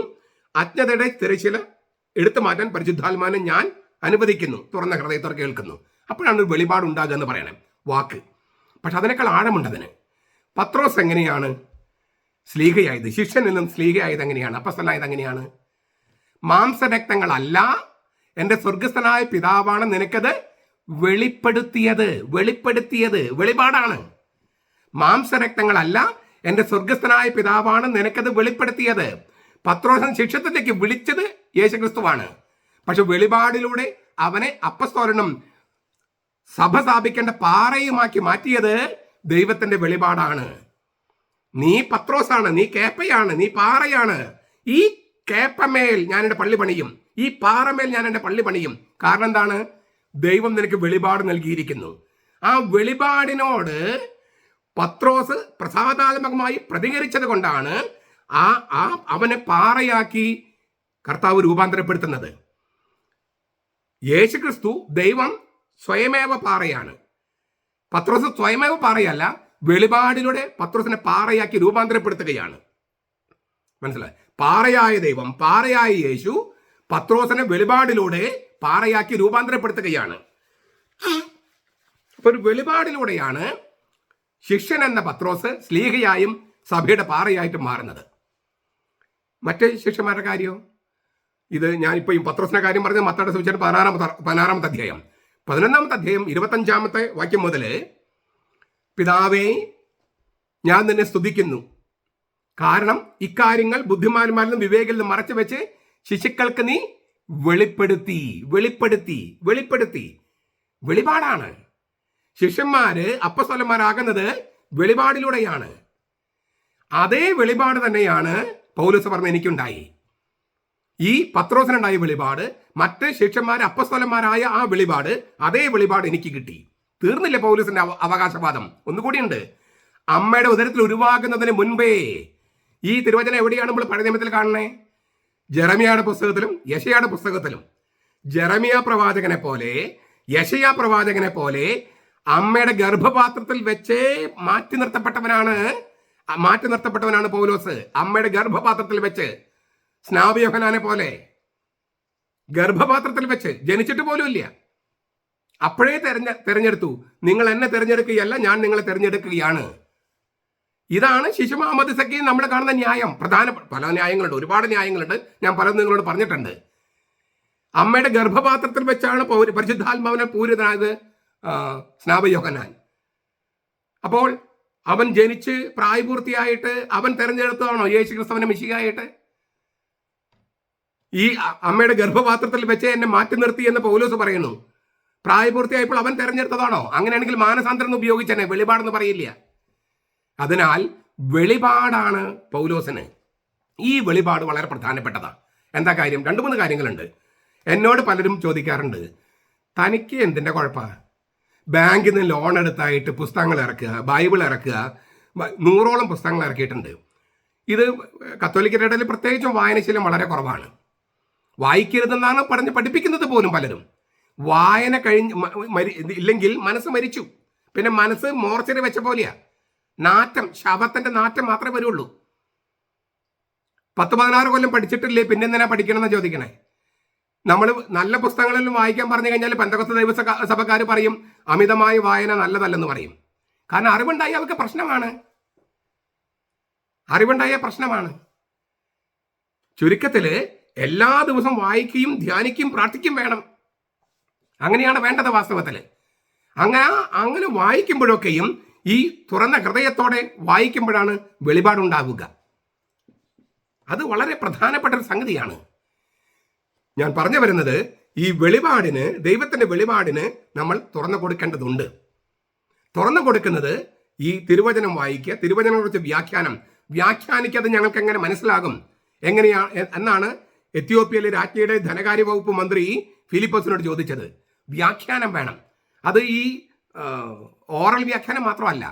അജ്ഞതയുടെ തിരശീല എടുത്തു മാറ്റാൻ പരിശുദ്ധാത്മാവിനെ ഞാൻ അനുവദിക്കുന്നു, തുറന്ന ഹൃദയത്തോടെ കേൾക്കുന്നു. അപ്പോഴാണ് ഒരു വെളിപാട് ഉണ്ടാകുക എന്ന് പറയണേ വാക്ക്. പക്ഷെ അതിനേക്കാൾ ആഴമുണ്ട് അതിന്. പത്രോസ് എങ്ങനെയാണ് സ്ലീഹയായത്? ശിഷ്യനിൽ നിന്നും സ്ലീഹയായത് എങ്ങനെയാണ്? അപ്പസ്തലനായത് എങ്ങനെയാണ്? മാംസരക്തങ്ങളല്ല, എൻ്റെ സ്വർഗസ്ഥനായ പിതാവാണ് നിനക്കത് വെളിപ്പെടുത്തിയത്. വെളിപാടാണ്. മാംസരക്തങ്ങളല്ല, എൻ്റെ സ്വർഗസ്ഥനായ പിതാവാണ് നിനക്കത് വെളിപ്പെടുത്തിയത്. പത്രോസിനെ ശിഷ്യത്വത്തിലേക്ക് വിളിച്ചത് യേശുക്രിസ്തുവാണ്. പക്ഷെ വെളിപാടിലൂടെ അവനെ അപ്പസ്തോലനും സഭ സ്ഥാപിക്കേണ്ട പാറയുമാക്കി മാറ്റിയത് ദൈവത്തിന്റെ വെളിപാടാണ്. നീ പത്രോസാണ്, നീ കേപ്പയാണ്, നീ പാറയാണ്. ഈ കേപ്പമേൽ ഞാൻ എൻ്റെ പള്ളി പണിയും, ഈ പാറമേൽ ഞാൻ എൻ്റെ പള്ളി പണിയും. കാരണം എന്താണ്? ദൈവം നിനക്ക് വെളിപാട് നൽകിയിരിക്കുന്നു. ആ വെളിപാടിനോട് പത്രോസ് പ്രസാദാത്മകമായി പ്രതികരിച്ചത് കൊണ്ടാണ് അവനെ പാറയാക്കി കർത്താവ് രൂപാന്തരപ്പെടുത്തുന്നത്. യേശുക്രിസ്തു ദൈവം സ്വയമേവ പാറയാണ്. പത്രോസ് സ്വയമേവ പാറയല്ല, വെളിപാടിലൂടെ പത്രോസിനെ പാറയാക്കി രൂപാന്തരപ്പെടുത്തുകയാണ്. മനസ്സിലായി? പാറയായ ദൈവം, പാറയായ യേശു പത്രോസിനെ വെളിപാടിലൂടെ പാറയാക്കി രൂപാന്തരപ്പെടുത്തുകയാണ്. അപ്പൊ ഒരു വെളിപാടിലൂടെയാണ് ശിഷ്യൻ എന്ന പത്രോസ് സ്ലീഹയായും സഭയുടെ പാറയായിട്ടും മാറുന്നത്. മറ്റ് ശിഷ്യന്മാരുടെ കാര്യമോ? ഇത് ഞാനിപ്പോൾ ഈ പത്രോസിന്റെ കാര്യം പറഞ്ഞ മത്തായിയുടെ സുവിശേഷം 16-ാമത്തെ അധ്യായം 11-ാമത്തെ അധ്യായം 25-ാമത്തെ വാക്യം മുതൽ, പിതാവേ ഞാൻ നിന്നെ സ്തുതിക്കുന്നു, കാരണം ഇക്കാര്യങ്ങൾ ബുദ്ധിമാന്മാരിൽ നിന്നും വിവേകിൽ നിന്നും മറച്ചു വെച്ച് ശിശുക്കൾക്ക് നീ വെളിപ്പെടുത്തി. വെളിപാടാണ്. ശിഷ്യന്മാര് അപ്പസ്തോലന്മാരാകുന്നത് വെളിപാടിലൂടെയാണ്. അതേ വെളിപാട് തന്നെയാണ് പൗലോസ് പറഞ്ഞ എനിക്കുണ്ടായി. ഈ പത്രോസിനുണ്ടായ വെളിപാട്, മറ്റ് ശിഷ്യന്മാര് അപ്പസ്തോലന്മാരായ ആ വെളിപാട്, അതേ വെളിപാട് എനിക്ക് കിട്ടി. തീർന്നില്ല പൗലോസിന്റെ അവകാശവാദം. ഒന്നുകൂടിയുണ്ട്. അമ്മയുടെ ഉദരത്തിൽ ഉരുവാകുന്നതിന് മുൻപേ, ഈ തിരുവചനം എവിടെയാണ് നമ്മൾ പഴയ നിയമത്തിൽ കാണുന്നത്? ജെറമിയയുടെ പുസ്തകത്തിലും യെശയ്യായുടെ പുസ്തകത്തിലും. ജെറമിയ പ്രവാചകനെ പോലെ, യെശയ്യാ പ്രവാചകനെ പോലെ അമ്മയുടെ ഗർഭപാത്രത്തിൽ വെച്ച് മാറ്റി നിർത്തപ്പെട്ടവനാണ് പൗലോസ്. അമ്മയുടെ ഗർഭപാത്രത്തിൽ വെച്ച്, സ്നാപക യോഹന്നാനെ പോലെ ഗർഭപാത്രത്തിൽ വെച്ച്, ജനിച്ചിട്ട് പോലും ഇല്ല, അപ്പോഴേ തെരഞ്ഞെടുത്തു. നിങ്ങൾ എന്നെ തെരഞ്ഞെടുക്കുകയല്ല, ഞാൻ നിങ്ങളെ തെരഞ്ഞെടുക്കുകയാണ്. ഇതാണ് ശിശുമാമോദിസയ്ക്ക് നമ്മൾ കാണുന്ന ന്യായം. പല ന്യായങ്ങളുണ്ട്, ഒരുപാട് ന്യായങ്ങളുണ്ട്. ഞാൻ പലതും നിങ്ങളോട് പറഞ്ഞിട്ടുണ്ട്. അമ്മയുടെ ഗർഭപാത്രത്തിൽ വെച്ചാണ് പരിശുദ്ധാത്മാവിനെ പൂരിതനായത് സ്നാപക യോഹന്നാൻ. അപ്പോൾ അവൻ ജനിച്ച് പ്രായപൂർത്തിയായിട്ട് അവൻ തെരഞ്ഞെടുത്തതാണോ യേശു ക്രിസ്തുവിനെ മിശിഹായിട്ട്? ഈ അമ്മയുടെ ഗർഭപാത്രത്തിൽ വെച്ച് എന്നെ മാറ്റി നിർത്തി എന്ന് പൗലോസ് പറയുന്നു. പ്രായപൂർത്തിയായപ്പോൾ അവൻ തെരഞ്ഞെടുത്തതാണോ? അങ്ങനെയാണെങ്കിൽ മാനസാന്തരം ഉപയോഗിച്ചെന്നെ, വെളിപാടെന്ന് പറയില്ല. അതിനാൽ വെളിപാടാണ് പൗലോസിന്. ഈ വെളിപാട് വളരെ പ്രധാനപ്പെട്ടതാണ്. എന്താ കാര്യം? 2-3 കാര്യങ്ങളുണ്ട്. എന്നോട് പലരും ചോദിക്കാറുണ്ട്, തനിക്ക് എന്തിൻ്റെ കുഴപ്പമാണ്? ബാങ്കിൽ നിന്ന് ലോൺ എടുത്തായിട്ട് പുസ്തകങ്ങൾ ഇറക്കുക, ബൈബിൾ ഇറക്കുക, 100ഓളം പുസ്തകങ്ങൾ ഇറക്കിയിട്ടുണ്ട്. ഇത് കത്തോലിക്കരുടെ ഇടയിൽ പ്രത്യേകിച്ചും വായനശീലം വളരെ കുറവാണ്. വായിക്കരുതെന്നാണ് പഠിപ്പിക്കുന്നത് പോലും പലരും. വായന ഇല്ലെങ്കിൽ മനസ്സ് മരിച്ചു. പിന്നെ മനസ്സ് മോർച്ചറി വെച്ച പോലെയാ. നാറ്റം, ശവത്തിന്റെ നാറ്റം മാത്രമേ വരുള്ളൂ. 10-16 കൊല്ലം പഠിച്ചിട്ടില്ലേ, പിന്നെ എന്തിനാ പഠിക്കണമെന്ന് ചോദിക്കണേ. നമ്മൾ നല്ല പുസ്തകങ്ങളെല്ലാം വായിക്കാൻ പറഞ്ഞു കഴിഞ്ഞാൽ പെന്തക്കോസ്ത് ദൈവസഭക്കാർ പറയും അമിതമായ വായന നല്ലതല്ലെന്ന് പറയും. കാരണം അറിവുണ്ടായ അവർക്ക് പ്രശ്നമാണ്. ചുരുക്കത്തില് എല്ലാ ദിവസവും വായിക്കുകയും ധ്യാനിക്കുകയും പ്രാർത്ഥിക്കുകയും വേണം. അങ്ങനെയാണ് വേണ്ടത് വാസ്തവത്തിൽ. അങ്ങനെ വായിക്കുമ്പോഴൊക്കെയും ഈ തുറന്ന ഹൃദയത്തോടെ വായിക്കുമ്പോഴാണ് വെളിപാടുണ്ടാവുക. അത് വളരെ പ്രധാനപ്പെട്ട ഒരു സംഗതിയാണ്. ഞാൻ പറഞ്ഞു വരുന്നത്, ഈ വെളിപാടിന്, ദൈവത്തിന്റെ വെളിപാടിന് നമ്മൾ തുറന്നു കൊടുക്കേണ്ടതുണ്ട്. തുറന്നു കൊടുക്കുന്നത് ഈ തിരുവചനം വായിക്കുക, തിരുവചനങ്ങളെക്കുറിച്ച് വ്യാഖ്യാനിക്കാതെ ഞങ്ങൾക്ക് എങ്ങനെ മനസ്സിലാകും എന്നാണ് എത്യോപ്യയിലെ രാജ്ഞിയുടെ ധനകാര്യ വകുപ്പ് മന്ത്രി ഫിലിപ്പോസിനോട് ചോദിച്ചത്. വ്യാഖ്യാനം വേണം. അത് ഈ ഓറൽ വ്യാഖ്യാനം മാത്രമല്ല,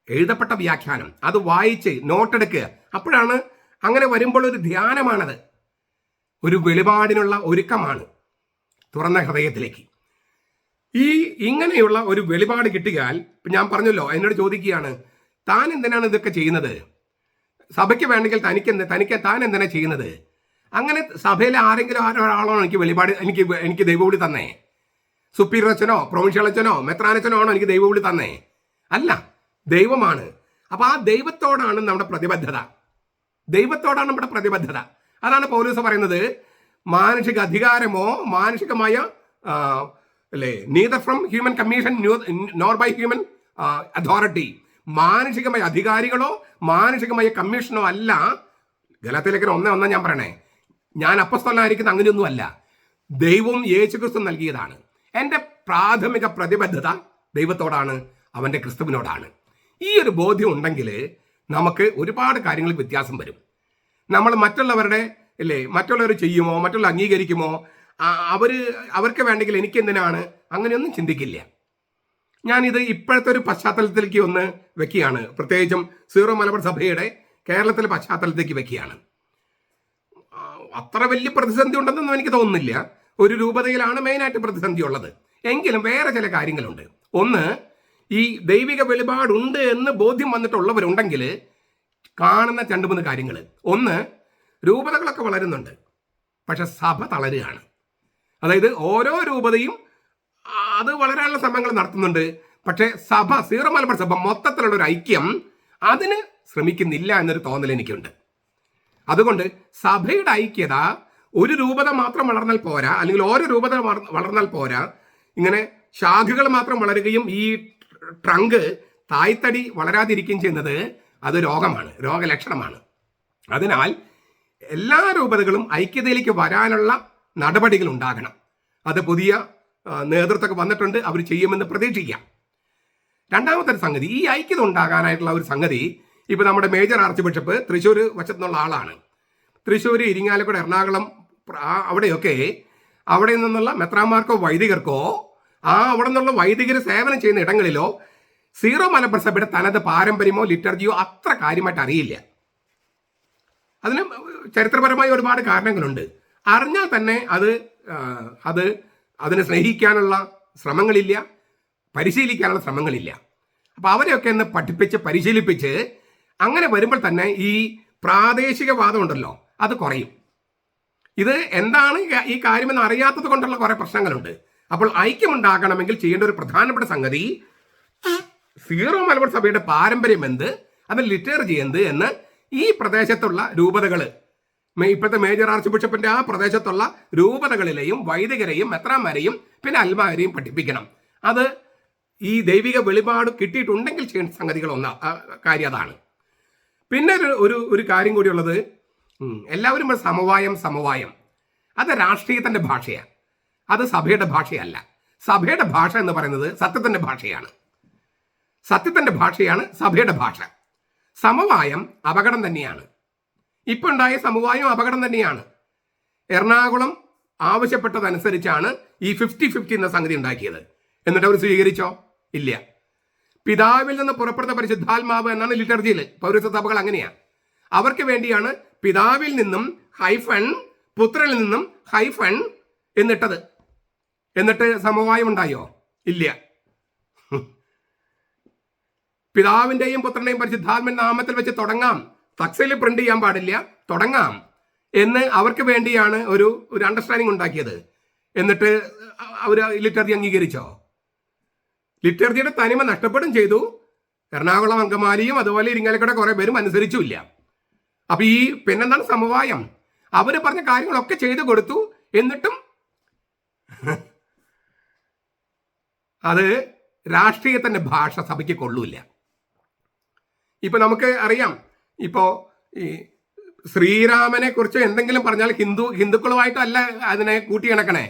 എഴുതപ്പെട്ട വ്യാഖ്യാനം. അത് വായിച്ച് നോട്ടെടുക്കുക. അപ്പോഴാണ്, അങ്ങനെ വരുമ്പോൾ ഒരു ധ്യാനമാണത്, ഒരു വെളിപാടിനുള്ള ഒരുക്കമാണ് തുറന്ന ഹൃദയത്തിലേക്ക്. ഇങ്ങനെയുള്ള ഒരു വെളിപാട് കിട്ടിയാൽ, ഞാൻ പറഞ്ഞല്ലോ, എന്നോട് ചോദിക്കുകയാണ്, താൻ എന്തിനാണ് ഇതൊക്കെ ചെയ്യുന്നത്? സഭയ്ക്ക് വേണമെങ്കിൽ താൻ എന്തിനാ ചെയ്യുന്നത്? അങ്ങനെ സഭയിലെ ആരെങ്കിലും ഒരാളാണോ എനിക്ക് ദൈവവിളി തന്നേ? സുപ്പീരിയർ അച്ഛനോ പ്രൊവിൻഷ്യൽ അച്ഛനോ മെത്രാനച്ഛനോ ആണോ എനിക്ക് ദൈവവിളി തന്നേ? അല്ല, ദൈവമാണ്. അപ്പൊ ആ ദൈവത്തോടാണ് നമ്മുടെ പ്രതിബദ്ധത. അതാണ് പൗലോസ് പറയുന്നത്, മാനുഷിക അധികാരമോ മാനുഷികമായ neither from human commission nor by human authority. മാനുഷികമായ അധികാരികളോ മാനുഷികമായ കമ്മീഷനോ അല്ല. ഗലാത്യലേഖനം 1:1 ഞാൻ പറയണേ, ഞാൻ അപ്പസ്തലനായിരിക്കുന്ന അങ്ങനെയൊന്നും അല്ല. ദൈവവും യേശുക്രിസ്തു നൽകിയതാണ്. എൻ്റെ പ്രാഥമിക പ്രതിബദ്ധത ദൈവത്തോടാണ്, അവൻ്റെ ക്രിസ്തുവിനോടാണ്. ഈ ഒരു ബോധ്യം ഉണ്ടെങ്കിൽ നമുക്ക് ഒരുപാട് കാര്യങ്ങളിൽ വ്യത്യാസം വരും. നമ്മൾ മറ്റുള്ളവരുടെ മറ്റുള്ളവർ ചെയ്യുമോ, മറ്റുള്ളവർ അംഗീകരിക്കുമോ, അവർക്ക് വേണ്ടെങ്കിൽ എനിക്കെന്തിനാണ്, അങ്ങനെയൊന്നും ചിന്തിക്കില്ല. ഞാനിത് ഇപ്പോഴത്തെ ഒരു പശ്ചാത്തലത്തിലേക്ക് ഒന്ന് വെക്കുകയാണ്, പ്രത്യേകിച്ചും സീറോ മലബാർ സഭയുടെ കേരളത്തിലെ പശ്ചാത്തലത്തേക്ക് വെക്കുകയാണ്. അത്ര വലിയ പ്രതിസന്ധി ഉണ്ടെന്നൊന്നും എനിക്ക് തോന്നുന്നില്ല. ഒരു രൂപതയിലാണ് മെയിനായിട്ട് പ്രതിസന്ധി ഉള്ളത്. എങ്കിലും വേറെ ചില കാര്യങ്ങളുണ്ട്. ഒന്ന്, ഈ ദൈവിക വെളിപാടുണ്ട് എന്ന് ബോധ്യം വന്നിട്ടുള്ളവരുണ്ടെങ്കിൽ കാണുന്ന 2-3 കാര്യങ്ങൾ. ഒന്ന്, രൂപതകളൊക്കെ വളരുന്നുണ്ട്, പക്ഷെ സഭ തളരുകയാണ്. അതായത് ഓരോ രൂപതയും അത് വളരാനുള്ള ശ്രമങ്ങൾ നടത്തുന്നുണ്ട്, പക്ഷേ സഭ, സീറോ മലബാർ സഭ മൊത്തത്തിലുള്ള ഒരു ഐക്യം അതിന് ശ്രമിക്കുന്നില്ല എന്നൊരു തോന്നൽ എനിക്കുണ്ട്. അതുകൊണ്ട് സഭയുടെ ഐക്യത ഒരു രൂപത മാത്രം വളർന്നാൽ പോരാ, അല്ലെങ്കിൽ ഓരോ രൂപത വളർന്നാൽ പോരാ. ഇങ്ങനെ ശാഖകൾ മാത്രം വളരുകയും ഈ ട്രങ്ക് തായ്തടി വളരാതിരിക്കുകയും ചെയ്യുന്നത് അത് രോഗമാണ്, രോഗലക്ഷണമാണ്. അതിനാൽ എല്ലാ രൂപതകളും ഐക്യതയിലേക്ക് വരാനുള്ള നടപടികൾ ഉണ്ടാകണം. അത് പുതിയ നേതൃത്വമൊക്കെ വന്നിട്ടുണ്ട്, അവർ ചെയ്യുമെന്ന് പ്രതീക്ഷിക്കാം. രണ്ടാമത്തെ സംഗതി, ഈ ഐക്യത ഉണ്ടാകാനായിട്ടുള്ള ഒരു സംഗതി, ഇപ്പോൾ നമ്മുടെ മേജർ ആർച്ച് ബിഷപ്പ് തൃശ്ശൂർ വശത്തുനിന്നുള്ള ആളാണ്. തൃശ്ശൂർ, ഇരിങ്ങാലക്കുട, എറണാകുളം അവിടെയൊക്കെ അവിടെ നിന്നുള്ള മെത്രാന്മാർക്കോ വൈദികർക്കോ അവിടെ നിന്നുള്ള വൈദികർ സേവനം ചെയ്യുന്ന ഇടങ്ങളിലോ സീറോ മലബാർ സഭയുടെ തനത് പാരമ്പര്യമോ ലിറ്റർജിയോ അത്ര കാര്യമായിട്ട് അറിയില്ല. അതിന് ചരിത്രപരമായ ഒരുപാട് കാരണങ്ങളുണ്ട്. അറിഞ്ഞാൽ തന്നെ അതിനെ സ്നേഹിക്കാനുള്ള ശ്രമങ്ങളില്ല, പരിശീലിക്കാനുള്ള ശ്രമങ്ങളില്ല. അപ്പോൾ അവരെയൊക്കെ ഒന്ന് പഠിപ്പിച്ച് പരിശീലിപ്പിച്ച് അങ്ങനെ വരുമ്പോൾ തന്നെ ഈ പ്രാദേശികവാദം ഉണ്ടല്ലോ അത് കുറയും. ഇത് എന്താണ് ഈ കാര്യമെന്ന് അറിയാത്തത് കൊണ്ടുള്ള കുറേ പ്രശ്നങ്ങളുണ്ട്. അപ്പോൾ ഐക്യമുണ്ടാകണമെങ്കിൽ ചെയ്യേണ്ട ഒരു പ്രധാനപ്പെട്ട സംഗതി, സീറോ മലബാർ സഭയുടെ പാരമ്പര്യം എന്ത്, അതിന് ലിറ്റർജി എന്ത് എന്ന് ഈ പ്രദേശത്തുള്ള രൂപതകൾ, ഇപ്പോഴത്തെ മേജർ ആർച്ച് ബിഷപ്പിന്റെ ആ പ്രദേശത്തുള്ള രൂപതകളിലെയും വൈദികരെയും മെത്രാന്മാരെയും പിന്നെ അൽമാരെയും പഠിപ്പിക്കണം. അത് ഈ ദൈവിക വെളിപാട് കിട്ടിയിട്ടുണ്ടെങ്കിൽ ചെയ്യേണ്ട സംഗതികൾ കാര്യം അതാണ്. പിന്നെ ഒരു കാര്യം കൂടിയുള്ളത്, എല്ലാവരും സമവായം അത് രാഷ്ട്രീയത്തിന്റെ ഭാഷയാണ്, അത് സഭയുടെ ഭാഷയല്ല. സഭയുടെ ഭാഷ എന്ന് പറയുന്നത് സത്യത്തിന്റെ ഭാഷയാണ്. സത്യത്തിന്റെ ഭാഷയാണ് സഭയുടെ ഭാഷ. സമവായം അപകടം തന്നെയാണ്. ഇപ്പൊ ഉണ്ടായ സമവായം അപകടം തന്നെയാണ്. എറണാകുളം ആവശ്യപ്പെട്ടതനുസരിച്ചാണ് ഈ 50-50 എന്ന സംഗതി ഉണ്ടാക്കിയത്. എന്നിട്ട് അവർ സ്വീകരിച്ചോ? ഇല്ല. പിതാവിൽ നിന്ന് പുറപ്പെടുന്ന പരിശുദ്ധാത്മാവ് എന്നാണ് ലിറ്റർജിയിൽ പൗരസ്ത്യ സഭകൾ അങ്ങനെയാണ്. അവർക്ക് വേണ്ടിയാണ് പിതാവിൽ നിന്നും ഹൈഫൺ, പുത്രനിൽ നിന്നും ഹൈഫൺ എന്നിട്ടത്. എന്നിട്ട് സമവായം ഉണ്ടായോ? ഇല്ല. പിതാവിന്റെയും പുത്രന്റെയും പരിശുദ്ധാത്മന്റെ നാമത്തിൽ വെച്ച് തുടങ്ങാം, ഫ്ലക്സിൽ പ്രിന്റ് ചെയ്യാൻ പാടില്ല, തുടങ്ങാം എന്ന് അവർക്ക് വേണ്ടിയാണ് ഒരു അണ്ടർസ്റ്റാൻഡിങ് ഉണ്ടാക്കിയത്. എന്നിട്ട് അവർ ലിറ്റർജി അംഗീകരിച്ചോ? ലിറ്റർജിയുടെ തനിമ നഷ്ടപ്പെടും ചെയ്തു. എറണാകുളം അങ്കമാലിയും അതുപോലെ ഇരിങ്ങാലക്കുട കുറെ പേരും അനുസരിച്ചുമില്ല. അപ്പൊ ഈ പിന്നെന്താണ് സമവായം? അവര് പറഞ്ഞ കാര്യങ്ങളൊക്കെ ചെയ്തു കൊടുത്തു, എന്നിട്ടും അത് രാഷ്ട്രീയത്തിന്റെ ഭാഷ സഭയ്ക്ക് കൊള്ളൂല്ല. ഇപ്പൊ നമുക്ക് അറിയാം, ഇപ്പോ ഈ ശ്രീരാമനെ കുറിച്ച് എന്തെങ്കിലും പറഞ്ഞാൽ ഹിന്ദുക്കളുമായിട്ടല്ല അതിനെ കൂട്ടിയിണക്കണേ,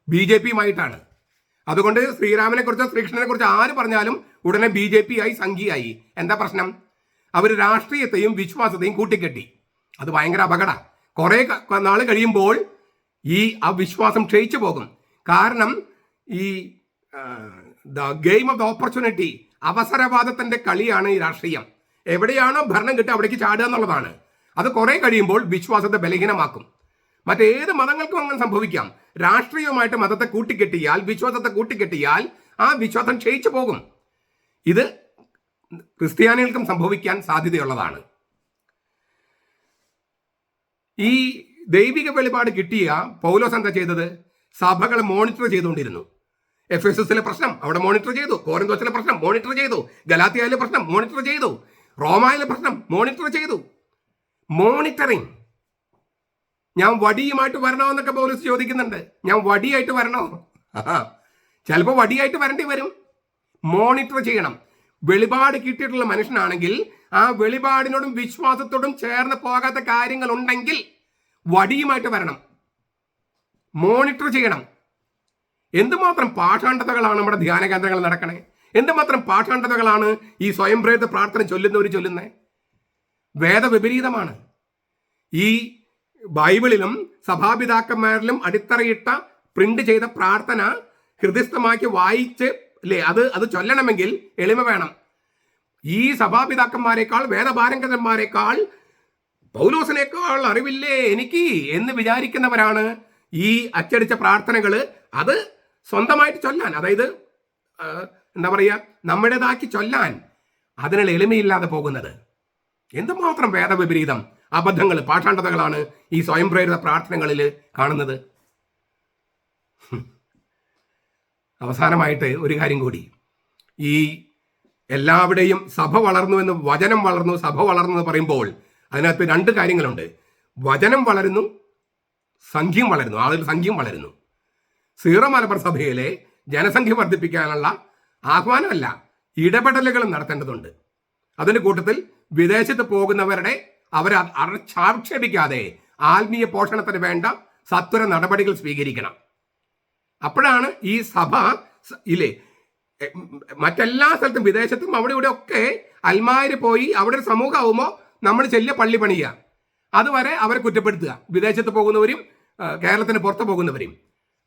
BJPയുമായിട്ടാണ്. അതുകൊണ്ട് ശ്രീരാമനെ കുറിച്ചോ ശ്രീകൃഷ്ണനെ കുറിച്ചോ ആര് പറഞ്ഞാലും ഉടനെ BJP ആയി, സംഘിയായി. എന്താ പ്രശ്നം? അവർ രാഷ്ട്രീയത്തെയും വിശ്വാസത്തെയും കൂട്ടിക്കെട്ടി. അത് ഭയങ്കര അപകട. കുറെ നാൾ കഴിയുമ്പോൾ ആ വിശ്വാസം ക്ഷയിച്ചു പോകും. കാരണം ഈ ഗെയിം ഓഫ് ദ ഓപ്പർച്യൂണിറ്റി, അവസരവാദത്തിന്റെ കളിയാണ് ഈ രാഷ്ട്രീയം. എവിടെയാണോ ഭരണം കിട്ടുക അവിടേക്ക് ചാടുക എന്നുള്ളതാണ്. അത് കുറെ കഴിയുമ്പോൾ വിശ്വാസത്തെ ബലഹീനമാക്കും. മറ്റേത് മതങ്ങൾക്കും അങ്ങനെ സംഭവിക്കാം. രാഷ്ട്രീയവുമായിട്ട് മതത്തെ കൂട്ടിക്കെട്ടിയാൽ, വിശ്വാസത്തെ കൂട്ടിക്കെട്ടിയാൽ ആ വിശ്വാസം ക്ഷയിച്ചു പോകും. ഇത് ക്രിസ്ത്യാനികൾക്കും സംഭവിക്കാൻ സാധ്യതയുള്ളതാണ്. ഈ ദൈവിക വെളിപാട് കിട്ടിയ പൗലോസ് എന്താ ചെയ്തത്? സഭകളെ മോണിറ്റർ ചെയ്തുകൊണ്ടിരുന്നു. എഫെസസിലെ പ്രശ്നം അവിടെ മോണിറ്റർ ചെയ്തു, കോരിന്തോസിലെ പ്രശ്നം മോണിറ്റർ ചെയ്തു, ഗലാത്തിയയിലെ പ്രശ്നം മോണിറ്റർ ചെയ്തു, റോമായിലെ പ്രശ്നം മോണിറ്റർ ചെയ്തു. മോണിറ്ററിങ്. ഞാൻ വടിയുമായിട്ട് വരണോ എന്നൊക്കെ പൗലോസ് ചോദിക്കുന്നുണ്ട്. ഞാൻ വടിയായിട്ട് വരണോ? ചിലപ്പോൾ വടിയായിട്ട് വരേണ്ടി വരും. മോണിറ്റർ ചെയ്യണം. വെളിപാട് കിട്ടിയിട്ടുള്ള മനുഷ്യനാണെങ്കിൽ ആ വെളിപാടിനോടും വിശ്വാസത്തോടും ചേർന്ന് പോകാത്ത കാര്യങ്ങൾ ഉണ്ടെങ്കിൽ വടിയുമായിട്ട് വരണം, മോണിറ്റർ ചെയ്യണം. എന്തുമാത്രം പാഷാണ്ഡതകളാണ് നമ്മുടെ ധ്യാന കേന്ദ്രങ്ങൾ നടക്കണേ, എന്തുമാത്രം പാഠാണ്ഡതകളാണ് ഈ സ്വയം പ്രേരിത പ്രാർത്ഥന ചൊല്ലുന്നവർ ചൊല്ലുന്നത്? വേദവിപരീതമാണ്. ഈ ബൈബിളിലും സഭാപിതാക്കന്മാരിലും അടിത്തറയിട്ട പ്രിന്റ് ചെയ്ത പ്രാർത്ഥന ഹൃദയസ്ഥമാക്കി വായിച്ച് അല്ലേ അത് ചൊല്ലണമെങ്കിൽ എളിമ വേണം. ഈ സഭാപിതാക്കന്മാരെക്കാൾ വേദപാരംഗതന്മാരെക്കാൾ പൗലോസിനേക്കാൾ അറിവില്ലേ എനിക്ക് എന്ന് വിചാരിക്കുന്നവരാണ് ഈ അച്ചടിച്ച പ്രാർത്ഥനകൾ അത് സ്വന്തമായിട്ട് ചൊല്ലാൻ, അതായത് എന്താ പറയുക, നമ്മുടേതാക്കി ചൊല്ലാൻ അതിനുള്ള എളിമയില്ലാതെ പോകുന്നത്. എന്തുമാത്രം വേദവിപരീതം, അബദ്ധങ്ങൾ, പാഠാണ്ഡതകളാണ് ഈ സ്വയം പ്രേരിത പ്രാർത്ഥനകളിൽ കാണുന്നത്. അവസാനമായിട്ട് ഒരു കാര്യം കൂടി, ഈ എല്ലാവിടെയും സഭ വളർന്നു എന്ന്, വചനം വളർന്നു, സഭ വളർന്നു എന്ന് പറയുമ്പോൾ അതിനകത്ത് രണ്ട് കാര്യങ്ങളുണ്ട്. വചനം വളരുന്നു, സംഖ്യം വളരുന്നു, ആളുകൾ സംഖ്യം വളരുന്നു. സീറോ മലബാർ സഭയിലെ ജനസംഖ്യ വർദ്ധിപ്പിക്കാനുള്ള ആഹ്വാനമല്ല, ഇടപെടലുകൾ നടത്തേണ്ടതുണ്ട്. അതിന്റെ കൂട്ടത്തിൽ വിദേശത്ത് പോകുന്നവരുടെ അവരെ ആക്ഷേപിക്കാതെ ആത്മീയ പോഷണത്തിന് വേണ്ട സത്വര നടപടികൾ സ്വീകരിക്കണം. അപ്പോഴാണ് ഈ സഭ ഇല്ലേ, മറ്റെല്ലാ സ്ഥലത്തും വിദേശത്തും അവിടെ ഇവിടെ ഒക്കെ അൽമാര് പോയി അവിടെ ഒരു സമൂഹമാകുമ്പോൾ നമ്മൾ ചെല്ലിയ പള്ളി പണിയുക, അതുവരെ അവരെ കുറ്റപ്പെടുത്തുക, വിദേശത്ത് പോകുന്നവരും കേരളത്തിന് പുറത്ത് പോകുന്നവരും.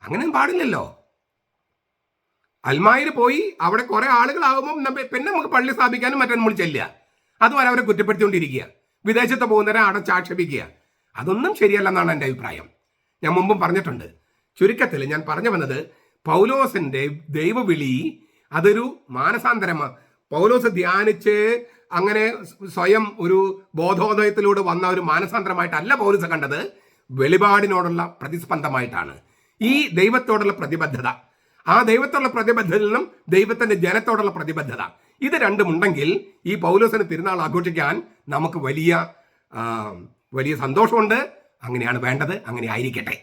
അങ്ങനെയും പാടില്ലല്ലോ. അൽമായിൽ പോയി അവിടെ കുറെ ആളുകളാകുമ്പോൾ പിന്നെ നമുക്ക് പള്ളി സ്ഥാപിക്കാനും മറ്റേ നമ്മൾ ചെല്ലുക, അതുവരെ അവരെ കുറ്റപ്പെടുത്തിക്കൊണ്ടിരിക്കുക, വിദേശത്ത് പോകുന്നവരെ അടച്ചാക്ഷേപിക്കുക. അതൊന്നും ശരിയല്ലെന്നാണ് എൻ്റെ അഭിപ്രായം. ഞാൻ മുമ്പും പറഞ്ഞിട്ടുണ്ട്. ചുരുക്കത്തിൽ ഞാൻ പറഞ്ഞു വന്നത്, പൗലോസിന്റെ ദൈവവിളി അതൊരു മാനസാന്തരമാണ്. പൗലോസ് ധ്യാനിച്ച് അങ്ങനെ സ്വയം ഒരു ബോധോദയത്തിലൂടെ വന്ന ഒരു മാനസാന്തരമായിട്ടല്ല പൗലോസ് കണ്ടത്, വെളിപാടിനോടുള്ള പ്രതിസ്പന്ദമായിട്ടാണ്. ഈ ദൈവത്തോടുള്ള പ്രതിബദ്ധത, ആ ദൈവത്തോടുള്ള പ്രതിബദ്ധതയിൽ നിന്നും ദൈവത്തിന്റെ ജനത്തോടുള്ള പ്രതിബദ്ധത, ഇത് രണ്ടുമുണ്ടെങ്കിൽ ഈ പൗലോസിന് തിരുനാൾ ആഘോഷിക്കാൻ നമുക്ക് വലിയ സന്തോഷമുണ്ട്. അങ്ങനെയാണ് വേണ്ടത്, അങ്ങനെ ആയിരിക്കട്ടെ.